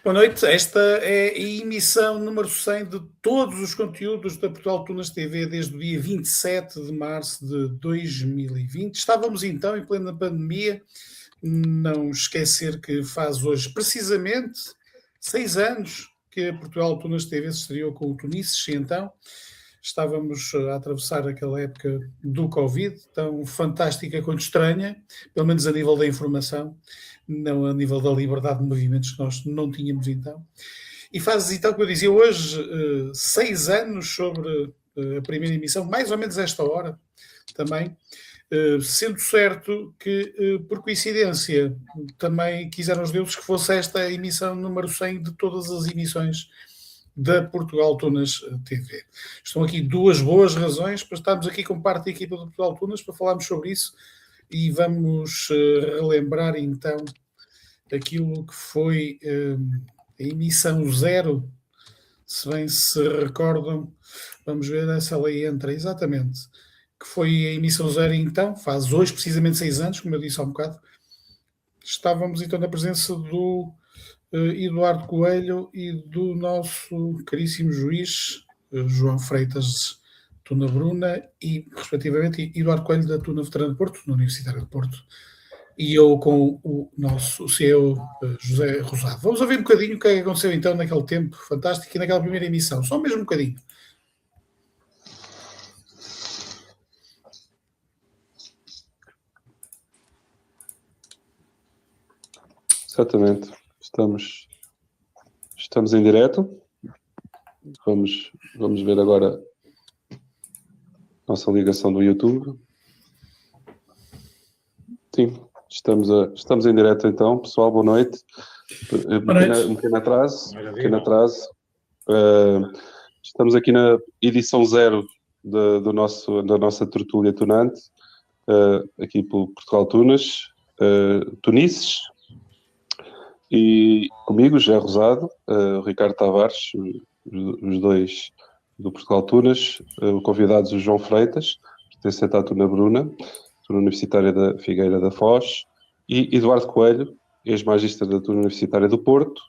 Boa noite, esta é a emissão número 100 de todos os conteúdos da Portugal Tunas TV desde o dia 27 de março de 2020. Estávamos então em plena pandemia, não esquecer que faz hoje precisamente 6 anos que a Portugal Tunas TV se estreou com o Tunísios, e então estávamos a atravessar aquela época do Covid, tão fantástica quanto estranha, pelo menos a nível da informação, não a nível da liberdade de movimentos que nós não tínhamos então. E faz então, como eu dizia, hoje 6 anos sobre a primeira emissão, mais ou menos esta hora também, sendo certo que, por coincidência, também quiseram os deuses que fosse esta a emissão número 100 de todas as emissões da Portugal Tunas TV. Estão aqui duas boas razões para estarmos aqui com parte da equipa do Portugal Tunas para falarmos sobre isso e vamos relembrar então aquilo que foi a emissão 0, se bem se recordam, vamos ver se ela entra exatamente, que foi a emissão 0 então, faz hoje precisamente 6 anos, como eu disse há um bocado. Estávamos então na presença do Eduardo Coelho e do nosso caríssimo juiz João Freitas Tuna Bruna e, respectivamente, Eduardo Coelho da Tuna Veterana de Porto, na Universidade de Porto, e eu com o nosso CEO José Rosado. Vamos ouvir um bocadinho o que é que aconteceu então naquele tempo fantástico e naquela primeira emissão, só mesmo um bocadinho. Exatamente. Estamos em direto. Vamos ver agora a nossa ligação do YouTube. Sim, estamos em direto então. Pessoal, boa noite. Um pequeno atraso. Estamos aqui na edição 0 da nossa tertúlia tunante, aqui por Portugal Tunas, Tunísios. E comigo, José Rosado, o Ricardo Tavares, os dois do Portugal Tunas, convidados o João Freitas, pertencente à Tuna Bruna, Tuna Universitária da Figueira da Foz, e Eduardo Coelho, ex-magíster da Tuna Universitária do Porto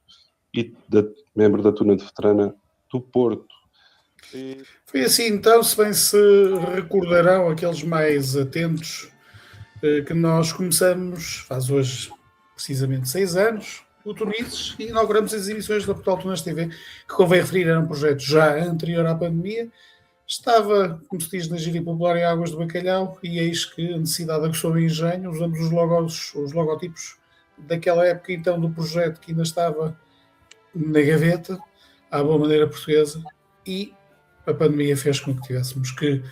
e membro da Tuna de Veterana do Porto. Foi assim então, se bem se recordarão aqueles mais atentos, que nós começamos, faz hoje precisamente 6 anos, o Tunísios, e inauguramos as emissões da Portugal Tunas TV, que convém referir, era um projeto já anterior à pandemia, estava, como se diz na gíria popular, em águas de bacalhau, e eis que a necessidade aguçou o engenho, usamos os logotipos daquela época então do projeto que ainda estava na gaveta, à boa maneira portuguesa, e a pandemia fez com que tivéssemos que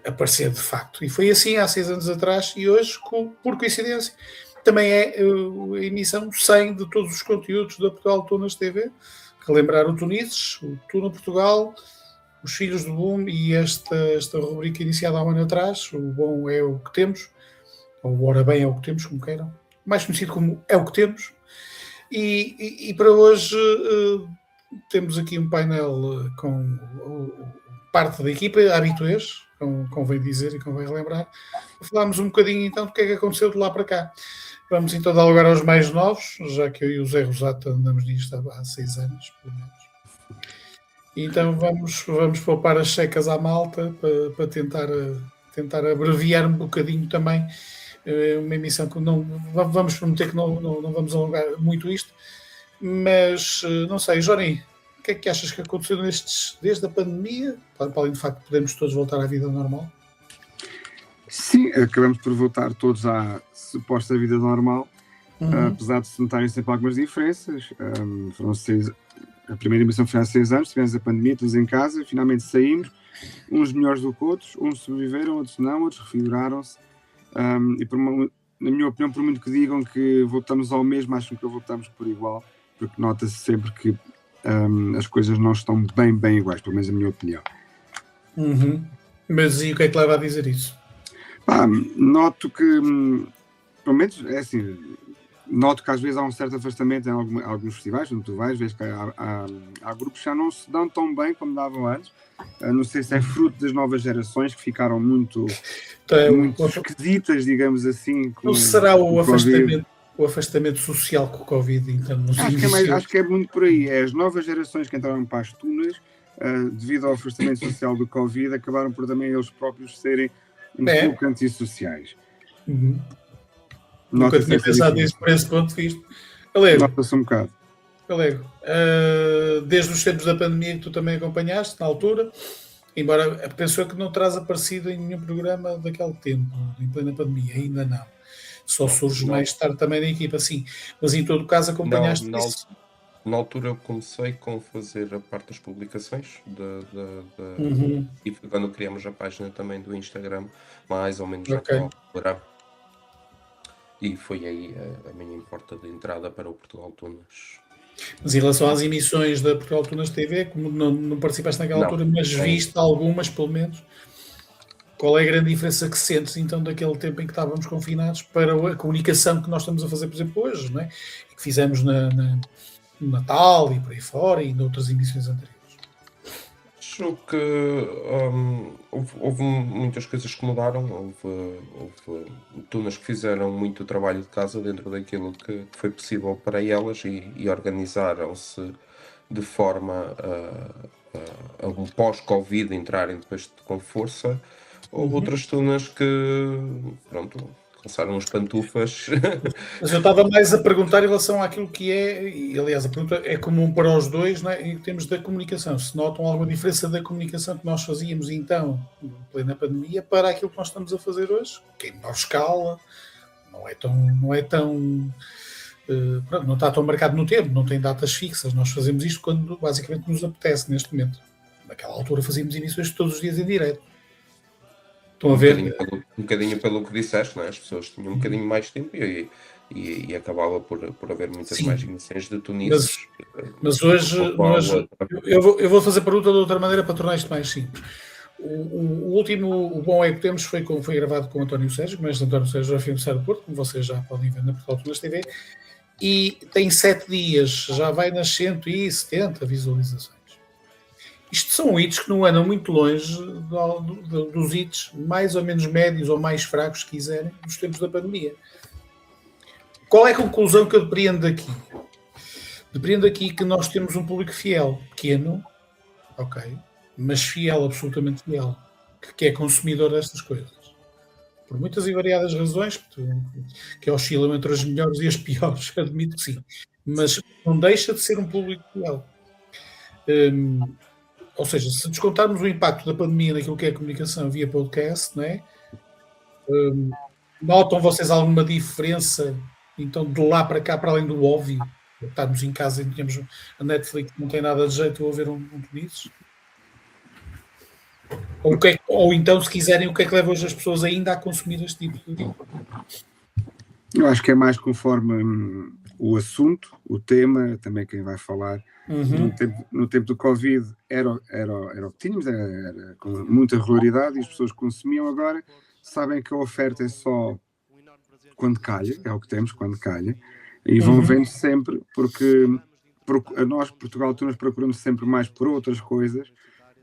aparecer de facto. E foi assim há 6 anos atrás, e hoje, por coincidência, também é a emissão 100 de todos os conteúdos da Portugal Tunas TV. Relembrar o Tunísios, o Tuna Portugal, os Filhos do Boom e esta rubrica iniciada há um ano atrás, o Bom é o que temos, ou Ora Bem é o que temos, como queiram, mais conhecido como É o que temos. E para hoje temos aqui um painel com parte da equipa, habituês, convém dizer e convém relembrar. Falámos um bocadinho então do que é que aconteceu de lá para cá. Vamos então dar lugar aos mais novos, já que eu e o Zé Rosato andamos nisto há 6 anos, pelo menos. Então vamos poupar as secas à malta para tentar abreviar um bocadinho também uma emissão que não vamos prometer que não vamos alongar muito isto, mas não sei, Johnny, o que é que achas que aconteceu desde a pandemia, para além do facto de podermos todos voltar à vida normal? Sim, acabamos por voltar todos à suposta vida normal, apesar de se notarem sempre algumas diferenças. Foram 6, a primeira emissão foi há 6 anos, tivemos a pandemia, todos em casa, finalmente saímos, uns melhores do que outros, uns sobreviveram, outros não, outros refiguraram-se. E na minha opinião, por muito que digam que voltamos ao mesmo, acham que voltamos por igual, porque nota-se sempre que as coisas não estão bem iguais, pelo menos a minha opinião. Mas e o que é que leva a dizer isso? Noto que, pelo menos, é assim, noto que às vezes há um certo afastamento em alguns festivais, onde tu vais, vês que há grupos que já não se dão tão bem como davam antes. Não sei se é fruto das novas gerações que ficaram muito esquisitas, digamos assim. Não será o afastamento? o afastamento social que o Covid então nos acho que é muito por aí. É as novas gerações que entraram para as tunas, devido ao afastamento social do Covid, acabaram por também eles próprios serem um pouco antissociais. Nunca tinha pensado nisso por esse ponto de vista. Galego, nota-se um bocado. Galego, desde os tempos da pandemia que tu também acompanhaste, na altura, embora penso que não terás aparecido em nenhum programa daquele tempo, em plena pandemia, ainda não. Só surge mais tarde também na equipa, sim. Mas em todo caso acompanhaste isso. Na altura eu comecei com fazer a parte das publicações e foi quando criamos a página também do Instagram, mais ou menos naquela altura. E foi aí a minha porta de entrada para o Portugal Tunas. Mas em relação às emissões da Portugal Tunas TV, como não participaste naquela altura, mas viste algumas, pelo menos, qual é a grande diferença que sentes, então, daquele tempo em que estávamos confinados para a comunicação que nós estamos a fazer, por exemplo, hoje, não é? Que fizemos no Natal e por aí fora e noutras emissões anteriores? Acho que houve muitas coisas que mudaram, houve tunas que fizeram muito trabalho de casa dentro daquilo que foi possível para elas e organizaram-se de forma a um pós-Covid entrarem depois com força. Houve outras tunas que, pronto, calçaram as pantufas. Mas eu estava mais a perguntar em relação àquilo que é, e aliás a pergunta é comum para os dois, não é? Em termos da comunicação. Se notam alguma diferença da comunicação que nós fazíamos então, em plena pandemia, para aquilo que nós estamos a fazer hoje, que é em menor escala, não está tão marcado no tempo, não tem datas fixas. Nós fazemos isto quando basicamente nos apetece neste momento. Naquela altura fazíamos emissões todos os dias em direto. Estão a ver? Um bocadinho pelo que disseste, não é? As pessoas tinham um bocadinho mais tempo e acabava por haver muitas mais emissões de tunices. Mas hoje eu vou fazer a pergunta de outra maneira para tornar isto mais simples. O Bom é que temos foi gravado com António Sérgio, mas António Sérgio já foi no Porto, como vocês já podem ver na Portugal Tunas TV, e tem 7 dias, já vai nas 170 visualizações. Isto são hits que não andam muito longe dos hits mais ou menos médios ou mais fracos, se quiserem, dos tempos da pandemia. Qual é a conclusão que eu depreendo daqui? Depreendo aqui que nós temos um público fiel, pequeno, ok, mas fiel, absolutamente fiel, que é consumidor destas coisas. Por muitas e variadas razões, que oscilam entre as melhores e as piores, admito que sim. Mas não deixa de ser um público fiel. Ou seja, se descontarmos o impacto da pandemia naquilo que é a comunicação via podcast, não é? Notam vocês alguma diferença, então, de lá para cá, para além do óbvio? Estarmos em casa e tínhamos a Netflix, não tem nada de jeito a ver um Tunísios? Ou então, se quiserem, o que é que leva hoje as pessoas ainda a consumir este tipo de... Eu acho que é mais conforme o assunto, o tema, também quem vai falar. No tempo do Covid era o que tínhamos, era com muita regularidade e as pessoas consumiam. Agora sabem que a oferta é só quando calha, é o que temos quando calha, e vão vendo sempre, porque nós, Portugal Tunas, procuramos sempre mais por outras coisas,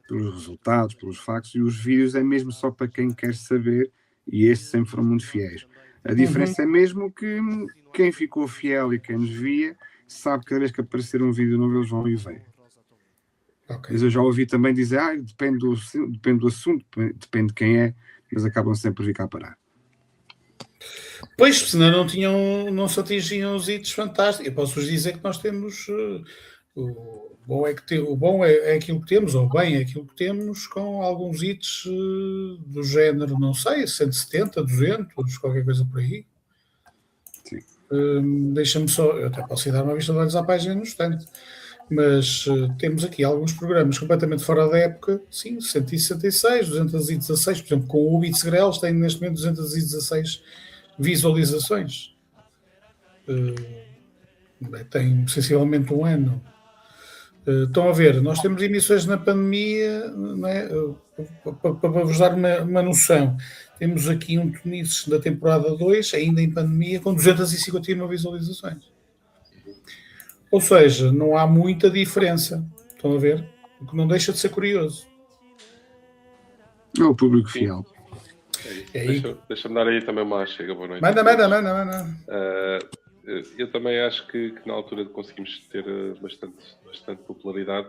pelos resultados, pelos factos, e os vídeos é mesmo só para quem quer saber, e estes sempre foram muito fiéis. A diferença é mesmo que quem ficou fiel e quem nos via sabe que cada vez que aparecer um vídeo novo eles vão e vêm. Mas eu já ouvi também dizer, depende do assunto, depende de quem é, mas acabam sempre por ficar a parar. Pois, senão não se atingiam os hits fantásticos. Eu posso-vos dizer que nós temos... O bom é aquilo que temos, ou bem é aquilo que temos, com alguns hits do género, não sei, 170, 200, qualquer coisa por aí. Sim. Deixa-me só, eu até posso ir dar uma vista de olhos à página no instante, mas temos aqui alguns programas completamente fora da época, sim, 166, 216, por exemplo, com o Beats Grelos tem neste momento 216 visualizações. Tem sensivelmente um ano. Estão a ver, nós temos emissões na pandemia, não é? Para vos dar uma noção, temos aqui um Tunísios da temporada 2, ainda em pandemia, com 251 visualizações. Ou seja, não há muita diferença. Estão a ver? O que não deixa de ser curioso. É o público fiel. Deixa-me dar aí também uma chega, boa noite. Manda. Eu também acho que na altura conseguimos ter bastante popularidade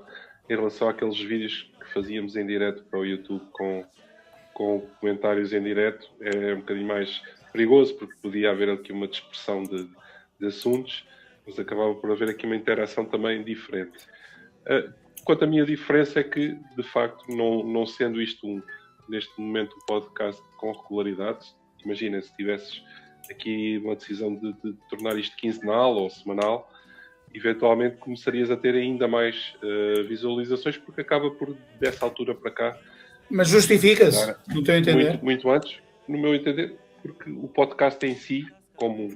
em relação àqueles vídeos que fazíamos em direto para o YouTube com comentários em direto. É um bocadinho mais perigoso porque podia haver aqui uma dispersão de assuntos, mas acabava por haver aqui uma interação também diferente. Quanto à minha diferença é que, de facto, não sendo isto neste momento um podcast com regularidade, imagina se tivesses aqui uma decisão de tornar isto quinzenal ou semanal, eventualmente começarias a ter ainda mais visualizações, porque acaba por, dessa altura para cá... Mas justifica-se, no teu entender? Muito antes, no meu entender, porque o podcast em si, como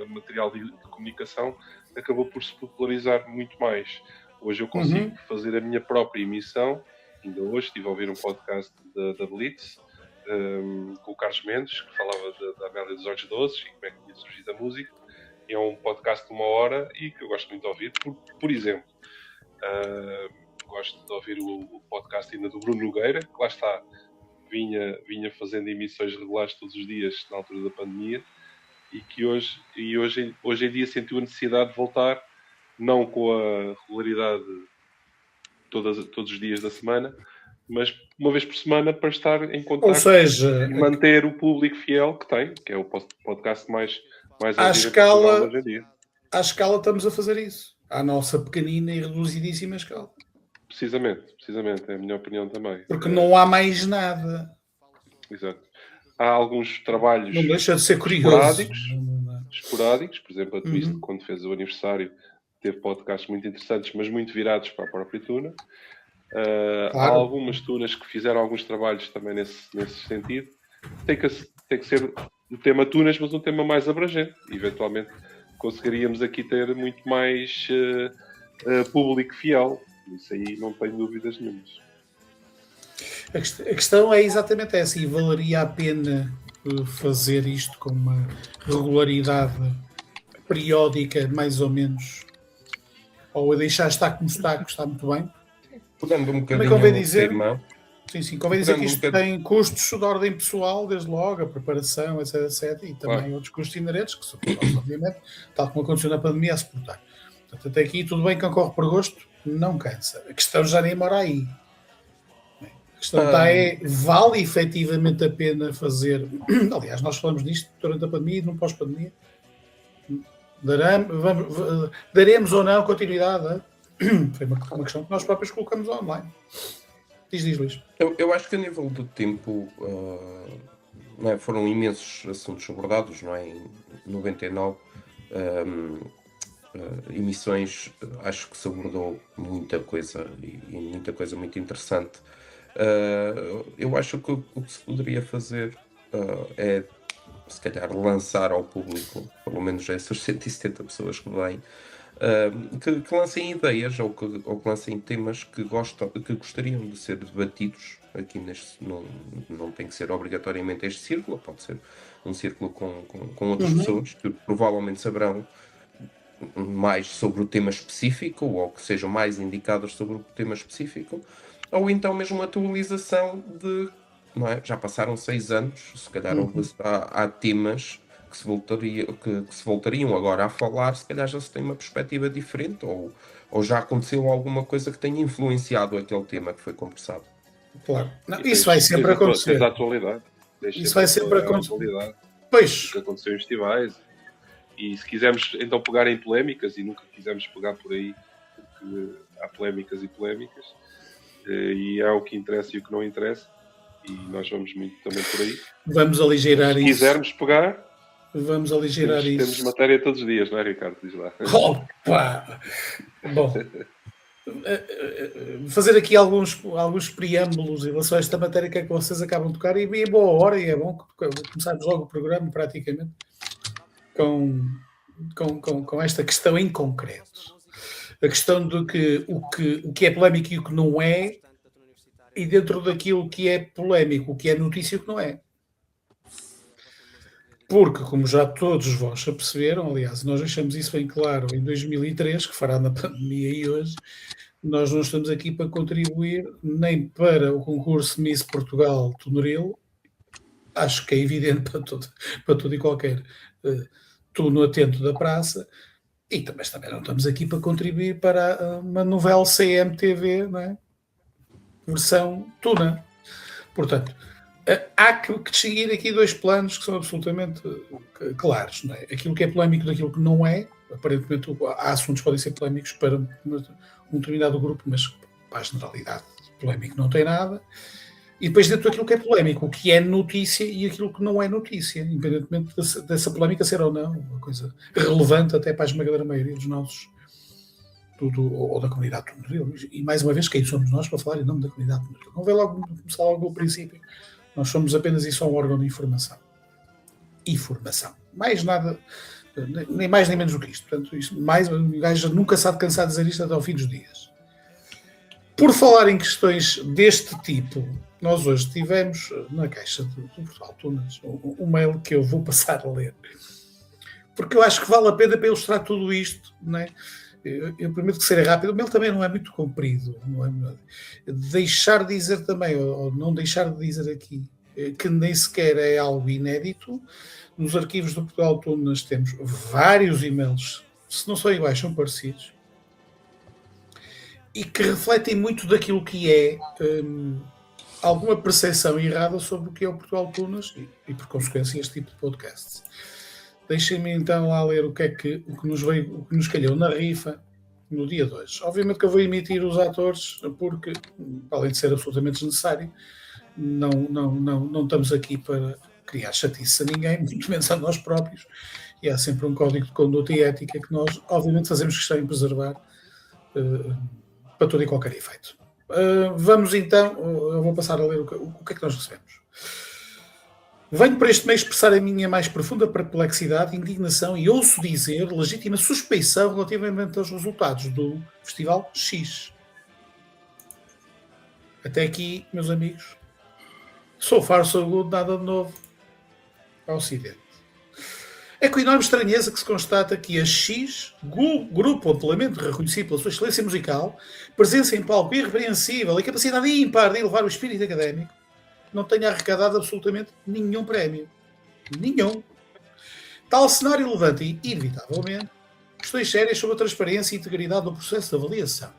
material de comunicação, acabou por se popularizar muito mais. Hoje eu consigo fazer a minha própria emissão. Ainda hoje estive a ouvir um podcast da Blitz, com o Carlos Mendes, que falava da Amélia dos Olhos Doces e como é que tinha surgido a música. E é um podcast de 1 hora e que eu gosto muito de ouvir. Por exemplo, gosto de ouvir o podcast ainda do Bruno Nogueira, que lá está, vinha fazendo emissões regulares todos os dias na altura da pandemia, e que hoje em dia sentiu a necessidade de voltar, não com a regularidade todos os dias da semana, mas uma vez por semana, para estar em contato. Ou seja, e manter o público fiel que tem, que é o podcast mais à escala, hoje em dia. À escala estamos a fazer isso. À nossa pequenina e reduzidíssima escala. Precisamente, é a minha opinião também. Porque não há mais nada. Exato. Há alguns trabalhos não deixa de ser curioso. Esporádicos, por exemplo, a Twist, quando fez o aniversário, teve podcasts muito interessantes, mas muito virados para a própria tuna. Claro. Há algumas tunas que fizeram alguns trabalhos também nesse sentido. Tem que ser um tema tunas, mas um tema mais abrangente. Eventualmente conseguiríamos aqui ter muito mais público fiel. Isso aí não tenho dúvidas nenhumas. A questão é exatamente essa, e valeria a pena fazer isto com uma regularidade periódica, mais ou menos, ou a deixar estar como está, que está muito bem. Pegando um bocadinho convém dizer, tema, convém dizer que isto tem custos de ordem pessoal, desde logo, a preparação, etc, e também outros custos inerentes, que são, obviamente, tal como aconteceu na pandemia, a suportar. Portanto, até aqui tudo bem, quem corre por gosto, não cansa. A questão já nem mora aí. A questão vale efetivamente a pena fazer... Aliás, nós falamos disto durante a pandemia e no pós-pandemia. Daremos ou não continuidade? Foi uma questão que nós próprios colocamos online. Diz, Luís. Eu acho que a nível do tempo foram imensos assuntos abordados, não é? Em 99 emissões, acho que se abordou muita coisa e muita coisa muito interessante. Eu acho que o que se poderia fazer é, se calhar, lançar ao público, pelo menos essas 170 pessoas que vêm, que lancem ideias ou que lancem temas que gostariam de ser debatidos aqui neste. Não tem que ser obrigatoriamente este círculo, pode ser um círculo com outras pessoas que provavelmente saberão mais sobre o tema específico ou que sejam mais indicadas sobre o tema específico, ou então mesmo uma atualização de, não é? Já passaram 6 anos, se calhar há temas que se voltariam agora a falar, se calhar já se tem uma perspectiva diferente, ou já aconteceu alguma coisa que tenha influenciado aquele tema que foi conversado. Claro. Não, isso vai sempre acontecer. Da atualidade. Isso vai sempre acontecer. Pois. O que aconteceu em festivais. E se quisermos então pegar em polémicas, e nunca quisemos pegar por aí, porque há polémicas e polémicas, e há o que interessa e o que não interessa, e nós vamos muito também por aí. Vamos aligeirar isso. Se quisermos pegar, vamos aligeirar isso. Temos matéria todos os dias, não é, Ricardo? Diz lá. Opa! Bom, fazer aqui alguns preâmbulos em relação a esta matéria que é que vocês acabam de tocar, e é boa hora, e é bom que começarmos logo o programa, praticamente, com esta questão em concreto. A questão do o que é polémico e o que não é, e dentro daquilo que é polémico, o que é notícia e o que não é. Porque, como já todos vós já perceberam, aliás, nós deixamos isso bem claro em 2003, que fará na pandemia e hoje, nós não estamos aqui para contribuir nem para o concurso Miss Portugal Tunaril, acho que é evidente para todo e qualquer tuno atento da praça, e também não estamos aqui para contribuir para uma novela CMTV, não é? Versão tuna. Portanto, há que distinguir aqui dois planos que são absolutamente claros, não é? Aquilo que é polémico daquilo que não é. Aparentemente há assuntos que podem ser polémicos para um determinado grupo, mas para a generalidade polémico não tem nada. E depois dentro daquilo que é polémico, o que é notícia e aquilo que não é notícia, independentemente dessa polémica ser ou não uma coisa relevante até para a esmagadora maioria dos nossos, ou da comunidade tunaril. E mais uma vez, quem somos nós para falar em nome da comunidade tunaril? Não vem logo começar logo no princípio. Nós somos apenas e só um órgão de informação. Informação. Mais nada, nem mais nem menos do que isto. Portanto, isto, o gajo nunca sabe cansar de dizer isto até ao fim dos dias. Por falar em questões deste tipo, nós hoje tivemos na caixa do Portal Tunas um mail que eu vou passar a ler, porque eu acho que vale a pena para ilustrar tudo isto, não é? Eu prometo que será rápido, o mail também não é muito comprido, não é? Deixar de dizer também, ou não deixar de dizer aqui, que nem sequer é algo inédito. Nos arquivos do Portal Tunas temos vários e-mails, se não são iguais, são parecidos, e que refletem muito daquilo que é alguma percepção errada sobre o que é o Portugal Tunas e por consequência, este tipo de podcasts. Deixem-me então lá ler o que nos calhou na rifa no dia 2. Obviamente que eu vou emitir os atores, porque, além de ser absolutamente desnecessário, não estamos aqui para criar chatice a ninguém, muito menos a nós próprios, e há sempre um código de conduta e ética que nós, obviamente, fazemos questão em preservar para todo e qualquer efeito. Vamos então, eu vou passar a ler o que é que nós recebemos. Venho para este mês expressar a minha mais profunda perplexidade, indignação e, ouço dizer, legítima suspeição relativamente aos resultados do Festival X. Até aqui, meus amigos, so far so good, nada de novo ao Ocidente. É com enorme estranheza que se constata que a X, grupo amplamente reconhecido pela sua excelência musical, presença em palco irrepreensível e capacidade ímpar de elevar o espírito académico, não tenha arrecadado absolutamente nenhum prémio. Nenhum. Tal cenário levanta, inevitavelmente, questões sérias sobre a transparência e integridade do processo de avaliação.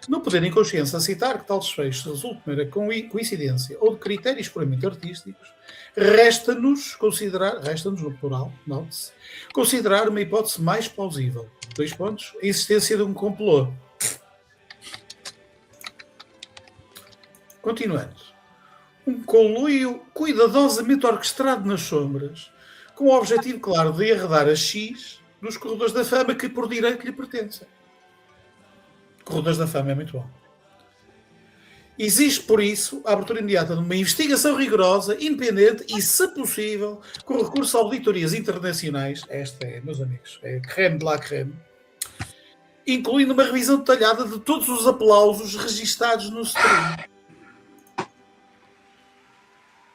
Não podendo em consciência aceitar que tal desfecho resulte de mera coincidência ou de critérios puramente artísticos, resta-nos no plural, note-se, considerar uma hipótese mais plausível. 2 pontos. A existência de um complô. Continuando. Um conluio cuidadosamente orquestrado nas sombras, com o objetivo claro de arredar a X dos corredores da fama que por direito lhe pertencem. Corredores da fama é muito bom. Existe, por isso, a abertura imediata de uma investigação rigorosa, independente e, se possível, com recurso a auditorias internacionais, esta é, meus amigos, é creme de la creme, incluindo uma revisão detalhada de todos os aplausos registados no stream.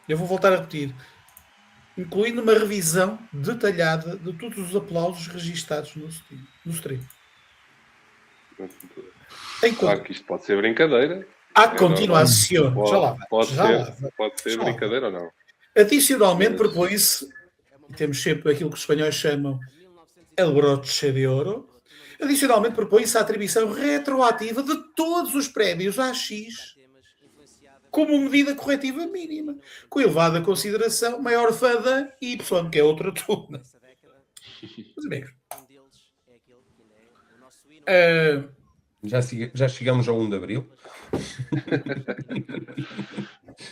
Eu vou voltar a repetir. Incluindo uma revisão detalhada de todos os aplausos registados no stream. Claro que isto pode ser brincadeira. A continuação. Pode ser brincadeira ou não. Adicionalmente, propõe-se, temos sempre aquilo que os espanhóis chamam el broche de oro, adicionalmente propõe-se a atribuição retroativa de todos os prémios à X como medida corretiva mínima, com elevada consideração, maior fã da Y, que é outra tuna. Meus amigos. Já chegamos ao 1 de Abril.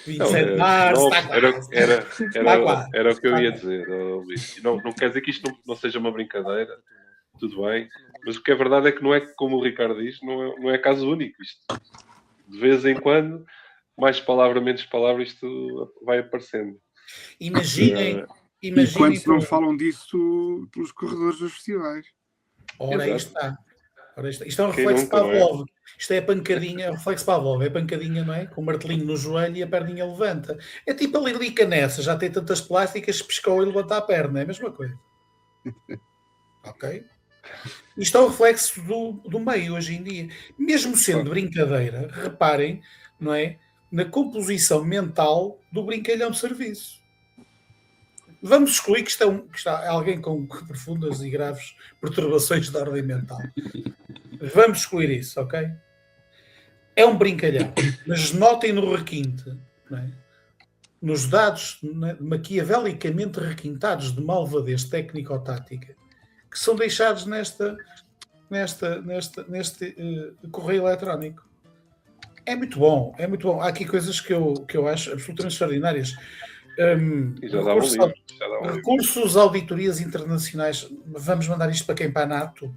27 de março, era o que eu ia dizer. Não quer dizer que isto não seja uma brincadeira, tudo bem, mas o que é verdade é que não é como o Ricardo diz, não é caso único. Isto, de vez em quando, mais palavra, menos palavra, isto vai aparecendo. Imaginem e quantos não falam disso pelos corredores dos festivais? Ora, aí está. Isto é um reflexo Pavlov. Isto é a pancadinha, é um reflexo Pavlov. É a pancadinha, não é? Com o martelinho no joelho e a perninha levanta. É tipo a Lilica nessa. Já tem tantas plásticas, piscou e levanta a perna. É a mesma coisa. Ok? Isto é o reflexo do meio hoje em dia. Mesmo sendo brincadeira, reparem, não é? Na composição mental do brincalhão de serviço. Vamos excluir que está alguém com profundas e graves perturbações da ordem mental. Vamos excluir isso, ok? É um brincalhão. Mas notem no requinte, não é? Nos dados maquiavelicamente requintados de malvadez técnico-tática, que são deixados neste correio eletrónico. É muito bom, é muito bom. Há aqui coisas que eu acho absolutamente extraordinárias. Recursos, auditorias internacionais. Vamos mandar isto para quem? Para a NATO?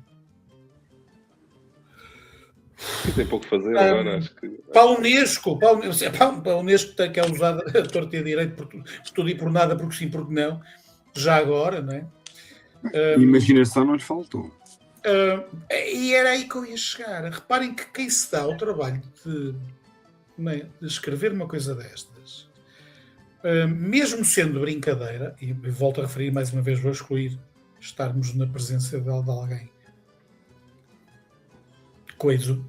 Tem pouco a fazer agora, acho que... Para a Unesco, para a Unesco que é usada a torta e a direito por tudo e por nada, porque sim, porque não. Já agora, não é? Imaginação não lhes faltou. E era aí que eu ia chegar. Reparem que quem se dá o trabalho de escrever uma coisa destas, mesmo sendo brincadeira, e volto a referir mais uma vez, vou excluir estarmos na presença de alguém coeso,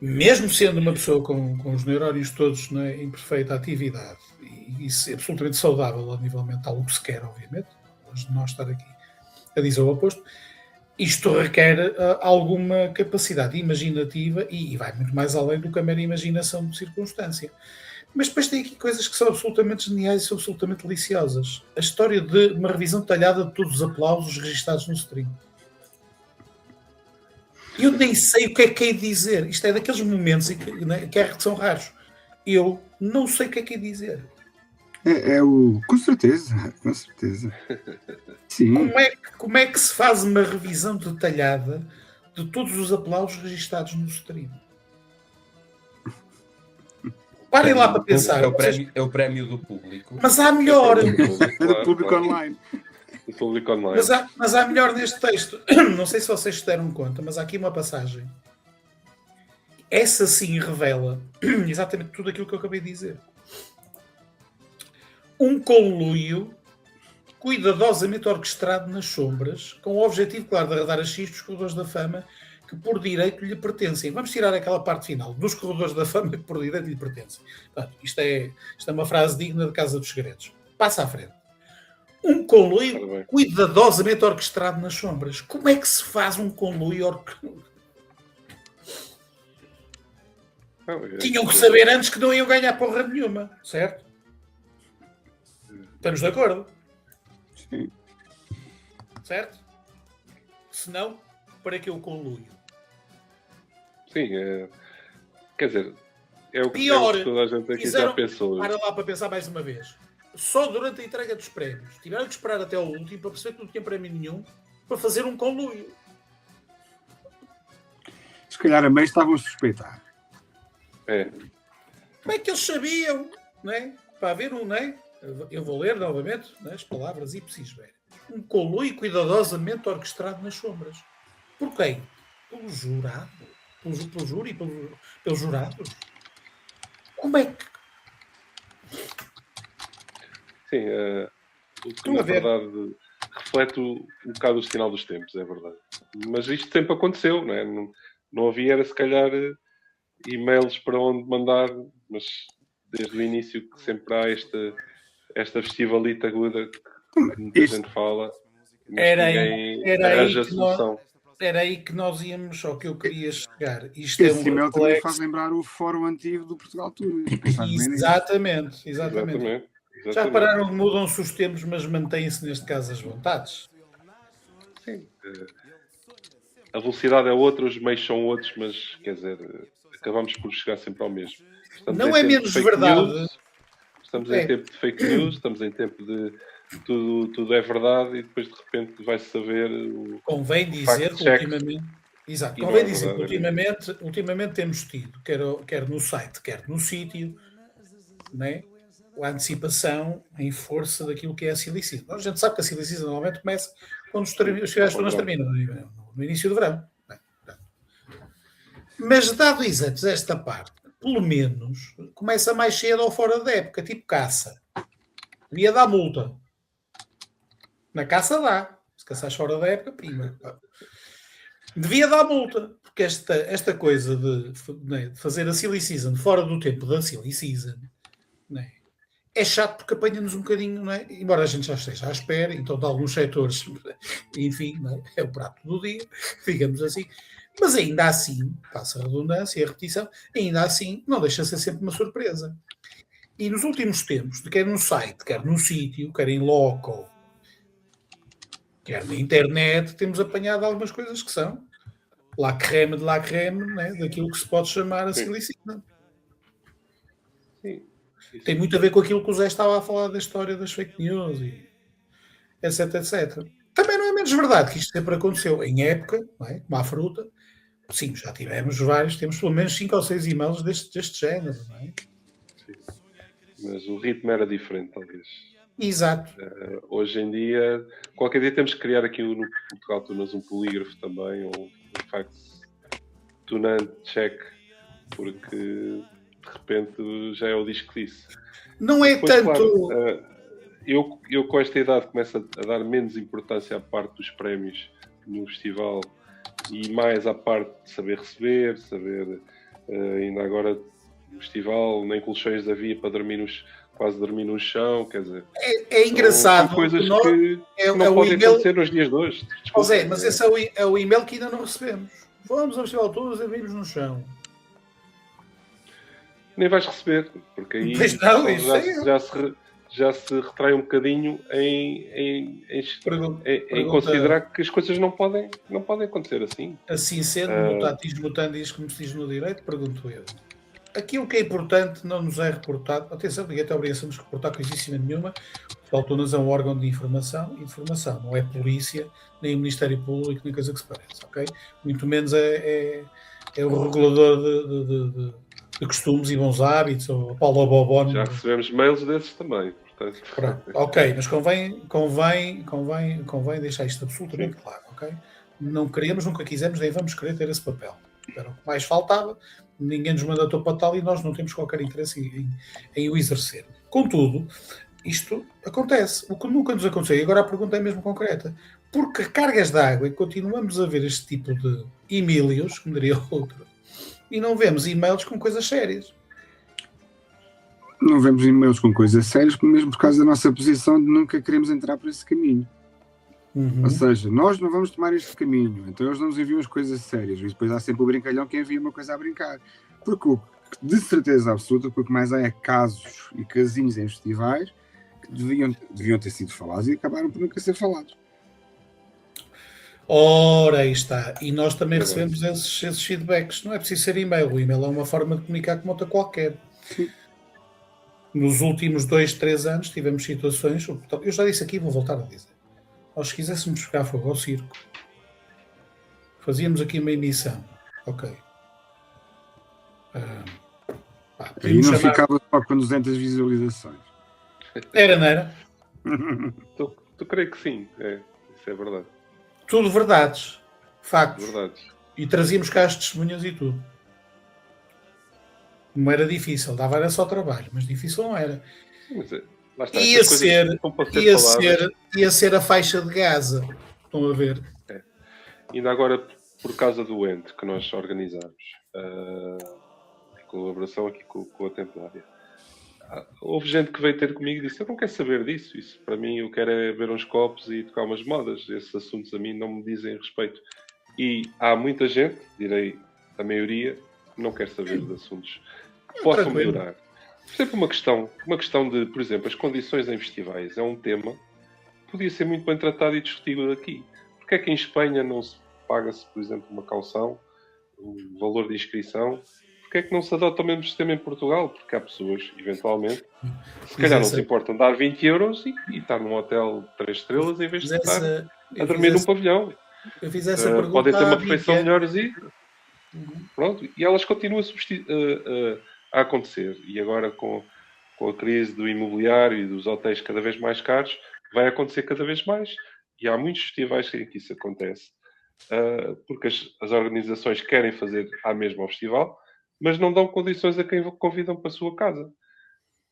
mesmo sendo uma pessoa com os neurónios todos, não é, em perfeita atividade e absolutamente saudável a nível mental, o que se quer, obviamente, mas nós estar aqui a dizer o oposto, isto requer alguma capacidade imaginativa e vai muito mais além do que a mera imaginação de circunstância. Mas depois tem aqui coisas que são absolutamente geniais e são absolutamente deliciosas. A história de uma revisão detalhada de todos os aplausos registados no stream. Eu nem sei o que é que hei de dizer. Isto é daqueles momentos que são raros. Eu não sei o que é que hei de dizer. Com certeza. Sim. Como é que se faz uma revisão detalhada de todos os aplausos registados no stream? Parem lá para pensar. É o prémio do público. Mas há melhor. Do público online. Do público online. Mas há melhor neste texto. Não sei se vocês se deram conta, mas há aqui uma passagem. Essa sim revela exatamente tudo aquilo que eu acabei de dizer. Um conluio cuidadosamente orquestrado nas sombras, com o objetivo, claro, de arredar a xistos dos corredores da fama que por direito lhe pertencem. Vamos tirar aquela parte final, dos corredores da fama que por direito lhe pertencem. Portanto, isto é uma frase digna de Casa dos Segredos. Passa à frente. Um conluio cuidadosamente orquestrado nas sombras. Como é que se faz um conluio orquestrado? Tinham que saber antes que não iam ganhar porra nenhuma, certo? Estamos de acordo? Sim. Certo? Se não, para que o conluio? Sim, quer dizer, é o que toda a gente aqui já pensou. Para lá para pensar mais uma vez. Só durante a entrega dos prémios. Tiveram que esperar até o último para perceber que não tinha prémio nenhum para fazer um conluio. Se calhar a meio estavam a suspeitar. Como é que eles sabiam? Não é? Para haver não é? Eu vou ler novamente, não é? As palavras ipsis verbis. Um conluio cuidadosamente orquestrado nas sombras. Por quem? Pelo jurado. Pelo júri? Pelos jurados? Como é que... Sim, o que na verdade reflete um bocado o sinal dos tempos, é verdade. Mas isto sempre aconteceu, não é? Não havia, era se calhar, e-mails para onde mandar, mas desde o início que sempre há esta festivalita aguda que muita gente fala, mas ninguém arranja a solução. Era aí que nós íamos, ao que eu queria chegar. Esse e-mail também faz lembrar o fórum antigo do Portugal Tour. Exatamente. Já pararam que mudam-se os tempos, mas mantêm-se neste caso as vontades? Sim. A velocidade é outra, os meios são outros, mas quer dizer, acabamos por chegar sempre ao mesmo. Não é menos verdade. Estamos em tempo de fake news, estamos em tempo de tudo é verdade e depois de repente vai-se saber. Convém dizer que ultimamente. Exato, convém dizer que ultimamente temos tido, quer no site, quer no sítio, né, a antecipação em força daquilo que é a silly season. A gente sabe que a silly season normalmente começa quando os festivais terminam, no início do verão. Mas dado exatos esta parte, pelo menos começa mais cedo ou fora da época, tipo caça. Devia dar multa. Na caça dá. Se caçares fora da época, prima. Devia dar multa. Porque esta coisa de fazer a silly season fora do tempo da silly season, né, é chato porque apanha-nos um bocadinho, não é? Embora a gente já esteja à espera, então de alguns setores, enfim, não é? É o prato do dia, digamos assim. Mas ainda assim, passa a redundância e a repetição, ainda assim não deixa de ser sempre uma surpresa. E nos últimos tempos, quer no site, quer no sítio, quer em loco, quer na internet, temos apanhado algumas coisas que são la creme de la creme, né? Daquilo que se pode chamar a silicina. Sim. Isso. Tem muito a ver com aquilo que o Zé estava a falar da história das fake news e etc, etc. Também não é menos verdade que isto sempre aconteceu em época, não é? Como a fruta. Sim, já tivemos vários, temos pelo menos 5 ou 6 e-mails deste género, não é? Sim. Mas o ritmo era diferente, talvez. Exato. Hoje em dia, qualquer dia temos que criar aqui no Portugal Tunas um polígrafo também, ou um fax tunante check, porque de repente já é o disco que disse. Não é depois, tanto. Claro, eu com esta idade começo a dar menos importância à parte dos prémios no festival e mais à parte de saber receber, saber ainda agora no festival nem colchões havia para dormir quase dormir no chão, quer dizer, É engraçado. são coisas que não podem acontecer nos dias de hoje. José, mas esse é o e-mail que ainda não recebemos. Vamos ao festival todos a dormirmos no chão. Nem vais receber, porque aí não, já se retrai um bocadinho em considerar que as coisas não podem acontecer assim. Assim sendo, mutatis mutandis, como se diz no direito, pergunto eu. Aquilo que é importante não nos é reportado. Atenção, ninguém tem a obrigação de nos reportar coisíssima nenhuma. O Autunas é um órgão de informação. Informação não é polícia, nem o Ministério Público, nem coisa que se pareça, ok? Muito menos é o regulador de costumes e bons hábitos, ou Paulo Bobon. Já recebemos mails desses também. Portanto... Pronto, ok, mas convém deixar isto absolutamente claro, ok? Não queremos, nunca quisemos, nem vamos querer ter esse papel. Era o que mais faltava, ninguém nos mandatou para tal e nós não temos qualquer interesse em o exercer. Contudo, isto acontece, o que nunca nos aconteceu, e agora a pergunta é mesmo concreta, por que cargas de água e continuamos a ver este tipo de e-mails, como diria outro, e não vemos e-mails com coisas sérias? Não vemos e-mails com coisas sérias, mesmo por causa da nossa posição de nunca queremos entrar por esse caminho. Ou seja, nós não vamos tomar este caminho, então eles não nos enviam as coisas sérias, e depois há sempre o brincalhão que envia uma coisa a brincar. Porque, de certeza absoluta, o que mais há é casos e casinhos em festivais que deviam ter sido falados e acabaram por nunca ser falados. Ora, aí está. E nós também recebemos esses feedbacks. Não é preciso ser e-mail. O e-mail é uma forma de comunicar como outra qualquer. Sim. Nos últimos 2, 3 anos tivemos situações... Eu já disse aqui e vou voltar a dizer. Nós se quiséssemos jogar fogo ao circo, fazíamos aqui uma emissão. Ok. Aí não ficava só com 200 visualizações. Era, não era? Tu creio que sim. Isso é verdade. Tudo verdades. Factos. Verdades. E trazíamos cá as testemunhas e tudo. Não era difícil. Dava era só trabalho. Mas difícil não era. Mas ia ser a faixa de Gaza. Estão a ver? Ainda agora, por causa do ente que nós organizamos, em colaboração aqui com a Templária, houve gente que veio ter comigo e disse: eu não quero saber disso. Isso para mim, eu quero é beber uns copos e tocar umas modas. Esses assuntos a mim não me dizem respeito. E há muita gente, direi a maioria, que não quer saber de assuntos que possam melhorar. Por exemplo, uma questão de, por exemplo, as condições em festivais é um tema que podia ser muito bem tratado e discutido aqui. Porque é que em Espanha não se paga-se, por exemplo, uma caução, um valor de inscrição? Porque é que não se adota o mesmo sistema em Portugal? Porque há pessoas, eventualmente, se calhar não se importam de dar 20 euros e estar num hotel de 3 estrelas em vez de estar a dormir num pavilhão. Eu fiz essa pergunta. Podem ter uma refeição melhorzinha. Pronto, e elas continuam a acontecer. E agora com a crise do imobiliário e dos hotéis cada vez mais caros, vai acontecer cada vez mais. E há muitos festivais em que isso acontece. Porque as organizações querem fazer à mesma ao festival, mas não dão condições a quem convidam para a sua casa.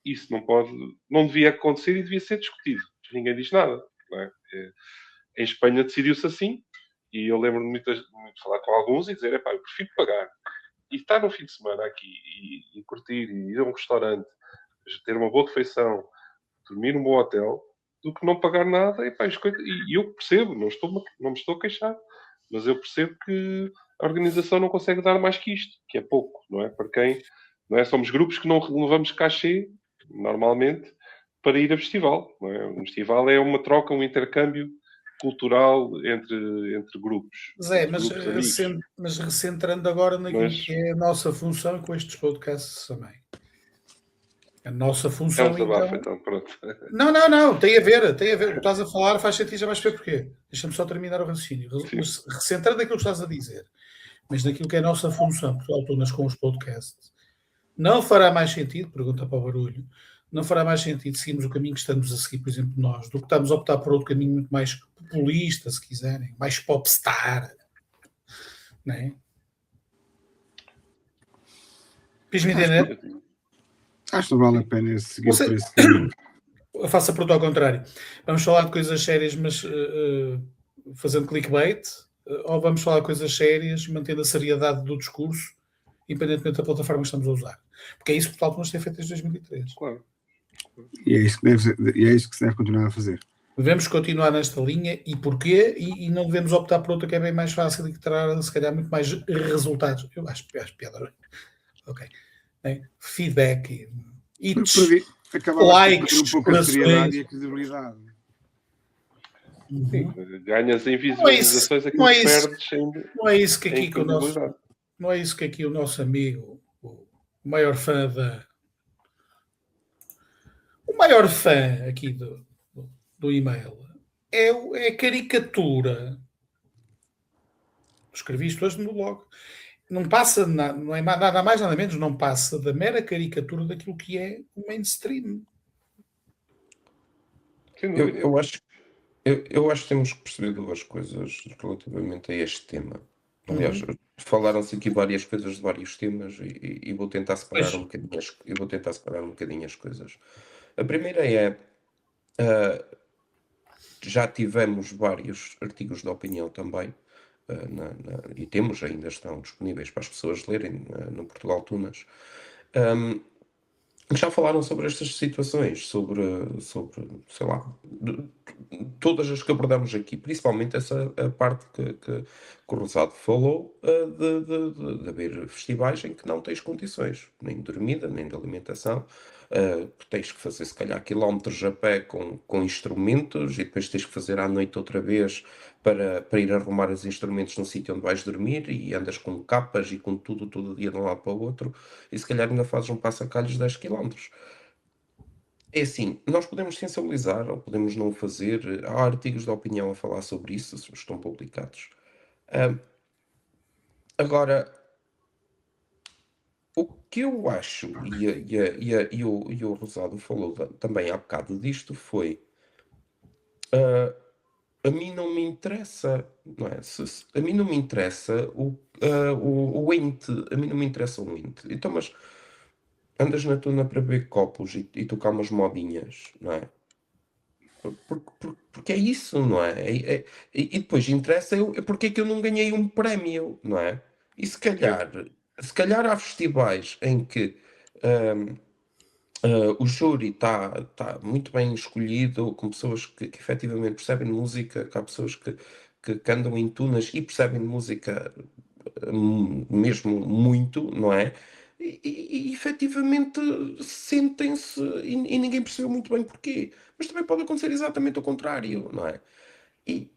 Isso não devia acontecer e devia ser discutido. Ninguém diz nada. Não é? Em Espanha decidiu-se assim, e eu lembro-me muito de falar com alguns e dizer: eu prefiro pagar e estar no fim de semana aqui e curtir e ir a um restaurante, ter uma boa refeição, dormir num bom hotel, do que não pagar nada. E eu percebo, não me estou a queixar, mas eu percebo que a organização não consegue dar mais que isto, que é pouco, não é? Para quem, não é? Somos grupos que não levamos cachê, normalmente, para ir a festival, não é? Um festival é uma troca, um intercâmbio cultural entre grupos, Zé, entre grupos amigos. mas recentrando agora naquilo Mas que é a nossa função com estes podcasts também. A nossa é um função, desabafo, então. então, pronto. Não, tem a ver. O que estás a falar faz sentido, já vais ver porquê. Deixa-me só terminar o raciocínio. Sim. Mas recentrando naquilo que estás a dizer, mas naquilo que é a nossa função, Portugal Tunas com os podcasts, não fará mais sentido, pergunta para o Barulho, não fará mais sentido seguirmos o caminho que estamos a seguir, por exemplo, nós, do que estamos a optar por outro caminho muito mais populista, se quiserem, mais popstar, não é? Quis-me entender? Acho que não vale a pena seguir Você- por esse caminho. Eu faço a pergunta ao contrário. Vamos falar de coisas sérias, mas fazendo clickbait, ou vamos falar de coisas sérias, mantendo a seriedade do discurso, independentemente da plataforma que estamos a usar? Porque é isso que o Portal Tunas tem feito desde 2003. Claro. E é isso que se deve continuar a fazer. Devemos continuar nesta linha e porquê? E não devemos optar por outra que é bem mais fácil e que terá, se calhar, muito mais resultados. Eu acho piada. Ok. Feedback. Acabava por Likes, perder um pouco a corações. seriedade e a credibilidade. Sim, ganhas em Não é isso, visualizações, aquilo não é que isso, perdes em, não é isso que em aqui que o nosso, credibilidade. não é isso que aqui o nosso amigo, o maior fã o maior fã aqui do e-mail é a caricatura. Escrevi isto hoje no blog. Não passa, não é nada mais, nada menos, não passa da mera caricatura daquilo que é o mainstream. Sem Eu, dúvida. eu acho que temos que perceber duas coisas relativamente a este tema. Aliás, Uhum. falaram-se aqui várias coisas de vários temas e vou tentar separar Pois. um bocadinho as coisas. A primeira é, ah, já tivemos vários artigos de opinião também, e temos, ainda estão disponíveis para as pessoas lerem no Portugal Tunas, que já falaram sobre estas situações, sobre sei lá, todas as que abordamos aqui, principalmente essa a parte que o Rosado falou, de haver festivais em que não tens condições, nem de dormida, nem de alimentação, que tens que fazer se calhar quilómetros a pé com instrumentos e depois tens que fazer à noite outra vez para ir arrumar os instrumentos no sítio onde vais dormir e andas com capas e com tudo todo dia de um lado para o outro e se calhar ainda fazes um passacalos de 10 quilómetros. É assim, nós podemos sensibilizar ou podemos não fazer. Há artigos de opinião a falar sobre isso, estão publicados. Agora, o que eu acho, e o Rosado falou também há bocado disto, foi. A mim não me interessa, não é? A mim não me interessa o ente, a mim não me interessa o ente. Então, mas andas na tuna para beber copos e tocar umas modinhas, não é? Porque é isso, não é? E depois interessa porque é que eu não ganhei um prémio, não é? E se calhar há festivais em que o júri está muito bem escolhido, com pessoas que efetivamente percebem de música, que há pessoas que andam em tunas e percebem de música mesmo muito, não é? E efetivamente sentem-se e ninguém percebeu muito bem porquê. Mas também pode acontecer exatamente o contrário, não é? E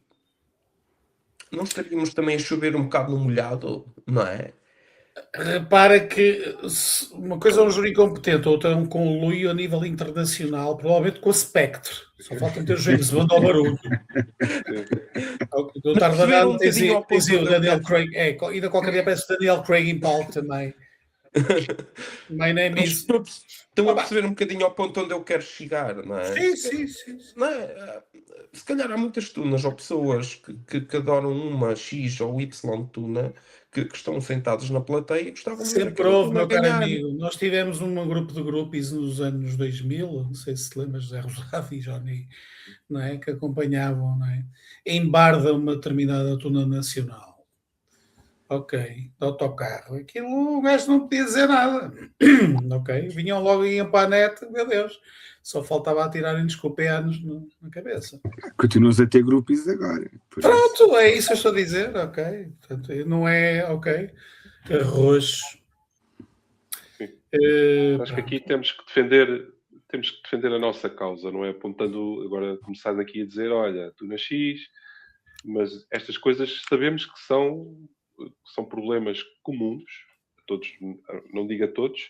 não estaríamos também a chover um bocado no molhado, não é? Repara que uma coisa é um júri competente, outra é um conluio a nível internacional, provavelmente com a Spectre. Só falta meter o James Bond ao barulho. Do Mas perceber um Tardanado tens bocadinho ao ponto aí o onde eu Daniel quero. Craig. Ainda qualquer dia aparece o Daniel Craig em palco também. My name Mas is. estão a perceber um bocadinho ao ponto onde eu quero chegar, não é? Sim. Não é? Se calhar há muitas tunas ou pessoas que adoram uma X ou Y tuna que estão sentados na plateia e gostavam de ver Sempre aquela houve, tuna meu caro ganhar. amigo. Nós tivemos um grupo de groupies nos anos 2000, não sei se te lembras, José Rosado e Johnny, não é? Que acompanhavam, não é? Em Barda, uma determinada tuna nacional. Ok, de autocarro. Aquilo o gajo não podia dizer nada. Ok, vinham logo e iam para a net, meu Deus. Só faltava atirarem-nos com anos na cabeça. Continuas a ter grupos agora. Pronto, é isso que eu estou a dizer, ok. Portanto, não é, ok. Arroz. Acho que aqui temos que defender a nossa causa, não é apontando agora, começar aqui a dizer, olha, tu na X, mas estas coisas sabemos que são problemas comuns, a todos, não digo a todos,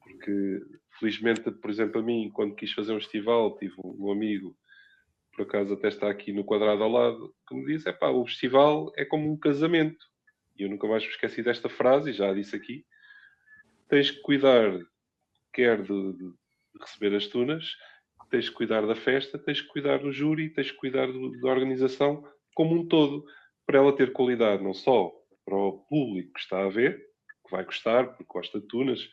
porque felizmente, por exemplo, a mim, quando quis fazer um festival, tive um amigo, por acaso até está aqui no quadrado ao lado, que me diz, o festival é como um casamento. E eu nunca mais me esqueci desta frase, e já a disse aqui, tens que cuidar, quer de receber as tunas, tens que cuidar da festa, tens que cuidar do júri, tens que cuidar da organização como um todo, para ela ter qualidade, não só para o público que está a ver, que vai gostar, porque gosta de tunas,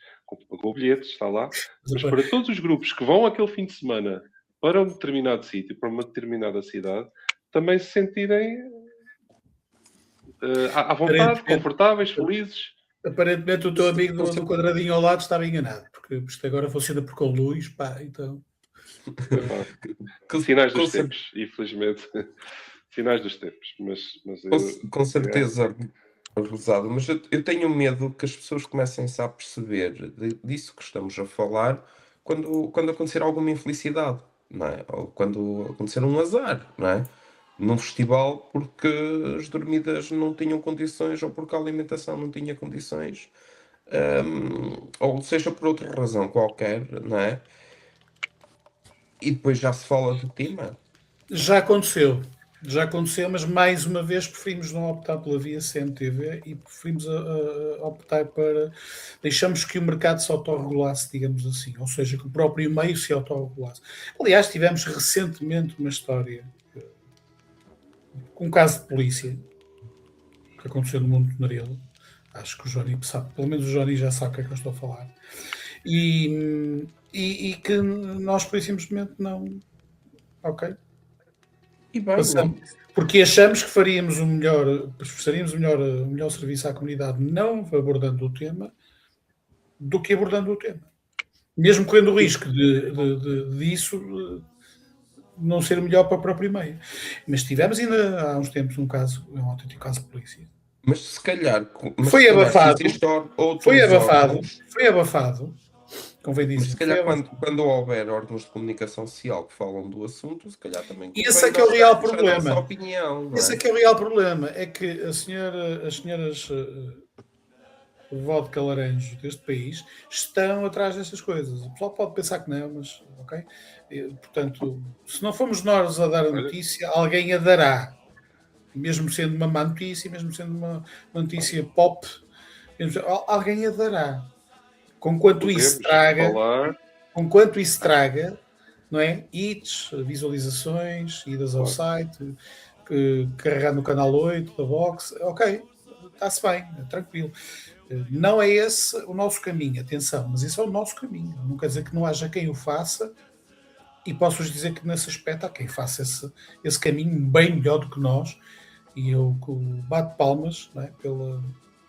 pagou bilhetes, está lá, mas para todos os grupos que vão aquele fim de semana para um determinado sítio, para uma determinada cidade, também se sentirem à vontade, confortáveis, felizes. Aparentemente o teu amigo do quadradinho ao lado estava enganado, porque isto agora funciona por com luz, pá, então... Sinais dos tempos, infelizmente. Sinais dos tempos, com certeza, Rosado, mas eu tenho medo que as pessoas comecem-se a perceber disso que estamos a falar quando acontecer alguma infelicidade, não é? Ou quando acontecer um azar, não é? Num festival porque as dormidas não tinham condições ou porque a alimentação não tinha condições, ou seja por outra razão qualquer, não é? E depois já se fala de tema. Já aconteceu, mas mais uma vez preferimos não optar pela via CMTV e preferimos optar para... Deixamos que o mercado se autorregulasse, digamos assim, ou seja, que o próprio meio se autorregulasse. Aliás, tivemos recentemente uma história com um caso de polícia que aconteceu no mundo de Narelo. Acho que o Johnny sabe, pelo menos o Johnny já sabe o que é que eu estou a falar. E que nós, por simplesmente, não... Ok. E bem, porque achamos que faríamos o melhor serviço à comunidade não abordando o tema do que abordando o tema. Mesmo correndo o risco disso não ser melhor para o próprio meio. Mas tivemos ainda há uns tempos um autêntico caso de polícia. Mas se calhar... Foi abafado. Convém dizer. Mas se calhar quando houver órgãos de comunicação social que falam do assunto, se calhar também... Esse é que é o real problema. Opinião, esse é que é o real problema. É que as senhoras vodka laranjo deste país estão atrás destas coisas. O pessoal pode pensar que não, mas ok. Portanto, se não fomos nós a dar a notícia, alguém a dará. Mesmo sendo uma má notícia, mesmo sendo uma notícia pop, alguém a dará. Conquanto isso traga, não é? Hits, visualizações, idas ao site, carregar no canal 8 da Vox, ok, está-se bem, tranquilo. Não é esse o nosso caminho, atenção, mas esse é o nosso caminho. Não quer dizer que não haja quem o faça, e posso-vos dizer que nesse aspecto há quem faça esse caminho bem melhor do que nós, e eu bato palmas, não é?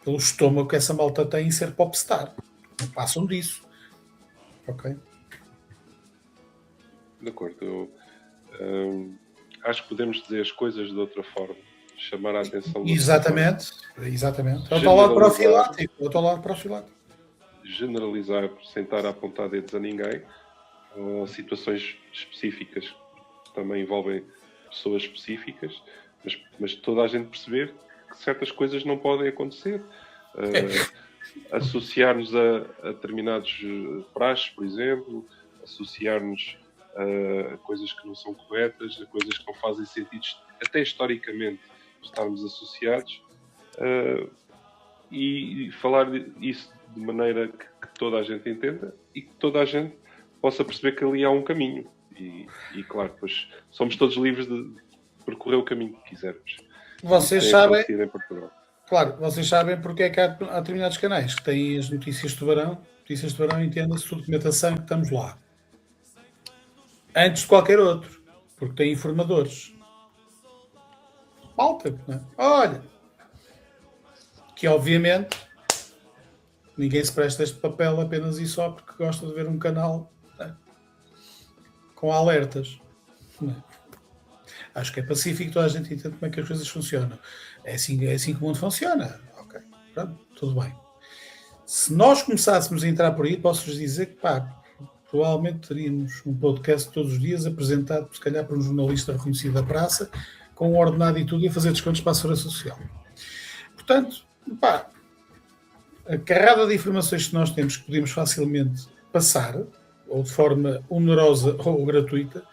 pelo estômago que essa malta tem em ser popstar. Não passam disso. Ok? De acordo. Acho que podemos dizer as coisas de outra forma. Chamar a atenção. Exatamente. É o tal lado profilático. Generalizar sem estar a apontar dedos a ninguém. Ou situações específicas que também envolvem pessoas específicas. Mas toda a gente perceber que certas coisas não podem acontecer. Associar-nos a determinados praxes, por exemplo, associar-nos a coisas que não são corretas, a coisas que não fazem sentido, até historicamente, estarmos associados, e falar isso de maneira que toda a gente entenda e que toda a gente possa perceber que ali há um caminho. E claro, pois somos todos livres de percorrer o caminho que quisermos. Vocês sabem... Claro, vocês sabem porque é que há determinados canais que têm as notícias de verão. Notícias de verão, entenda-se, documentação que estamos lá. Antes de qualquer outro. Porque tem informadores. Malta, não é? Olha, que obviamente ninguém se presta este papel apenas e só porque gosta de ver um canal, né, com alertas. Né? Acho que é pacífico, toda a gente entende como é que as coisas funcionam. É assim que o mundo funciona. Ok, pronto, tudo bem. Se nós começássemos a entrar por aí, posso-vos dizer que, provavelmente teríamos um podcast todos os dias apresentado, se calhar, por um jornalista reconhecido da praça, com um ordenado e tudo, e a fazer descontos para a Segurança Social. Portanto, a carrada de informações que nós temos que podemos facilmente passar, ou de forma onerosa ou gratuita,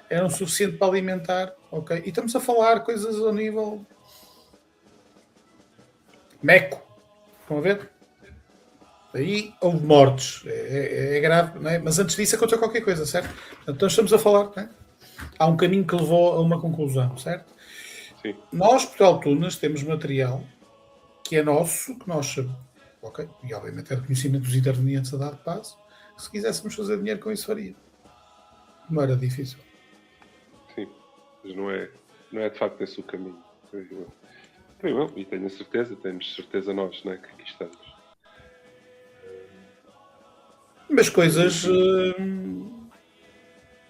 eram suficiente para alimentar, ok? E estamos a falar coisas ao nível meco. Estão a ver? Aí houve mortes. É grave, não é? Mas antes disso aconteceu qualquer coisa, certo? Portanto, nós estamos a falar, não é? Há um caminho que levou a uma conclusão, certo? Sim. Nós, Portugal Tunas, temos material que é nosso, que nós sabemos, ok? E obviamente é de conhecimento dos intervenientes a dar passo. Se quiséssemos fazer dinheiro com isso, faria. Não era difícil. Sim, mas não é de facto esse o caminho. E temos certeza nós, não é, que aqui estamos. Mas coisas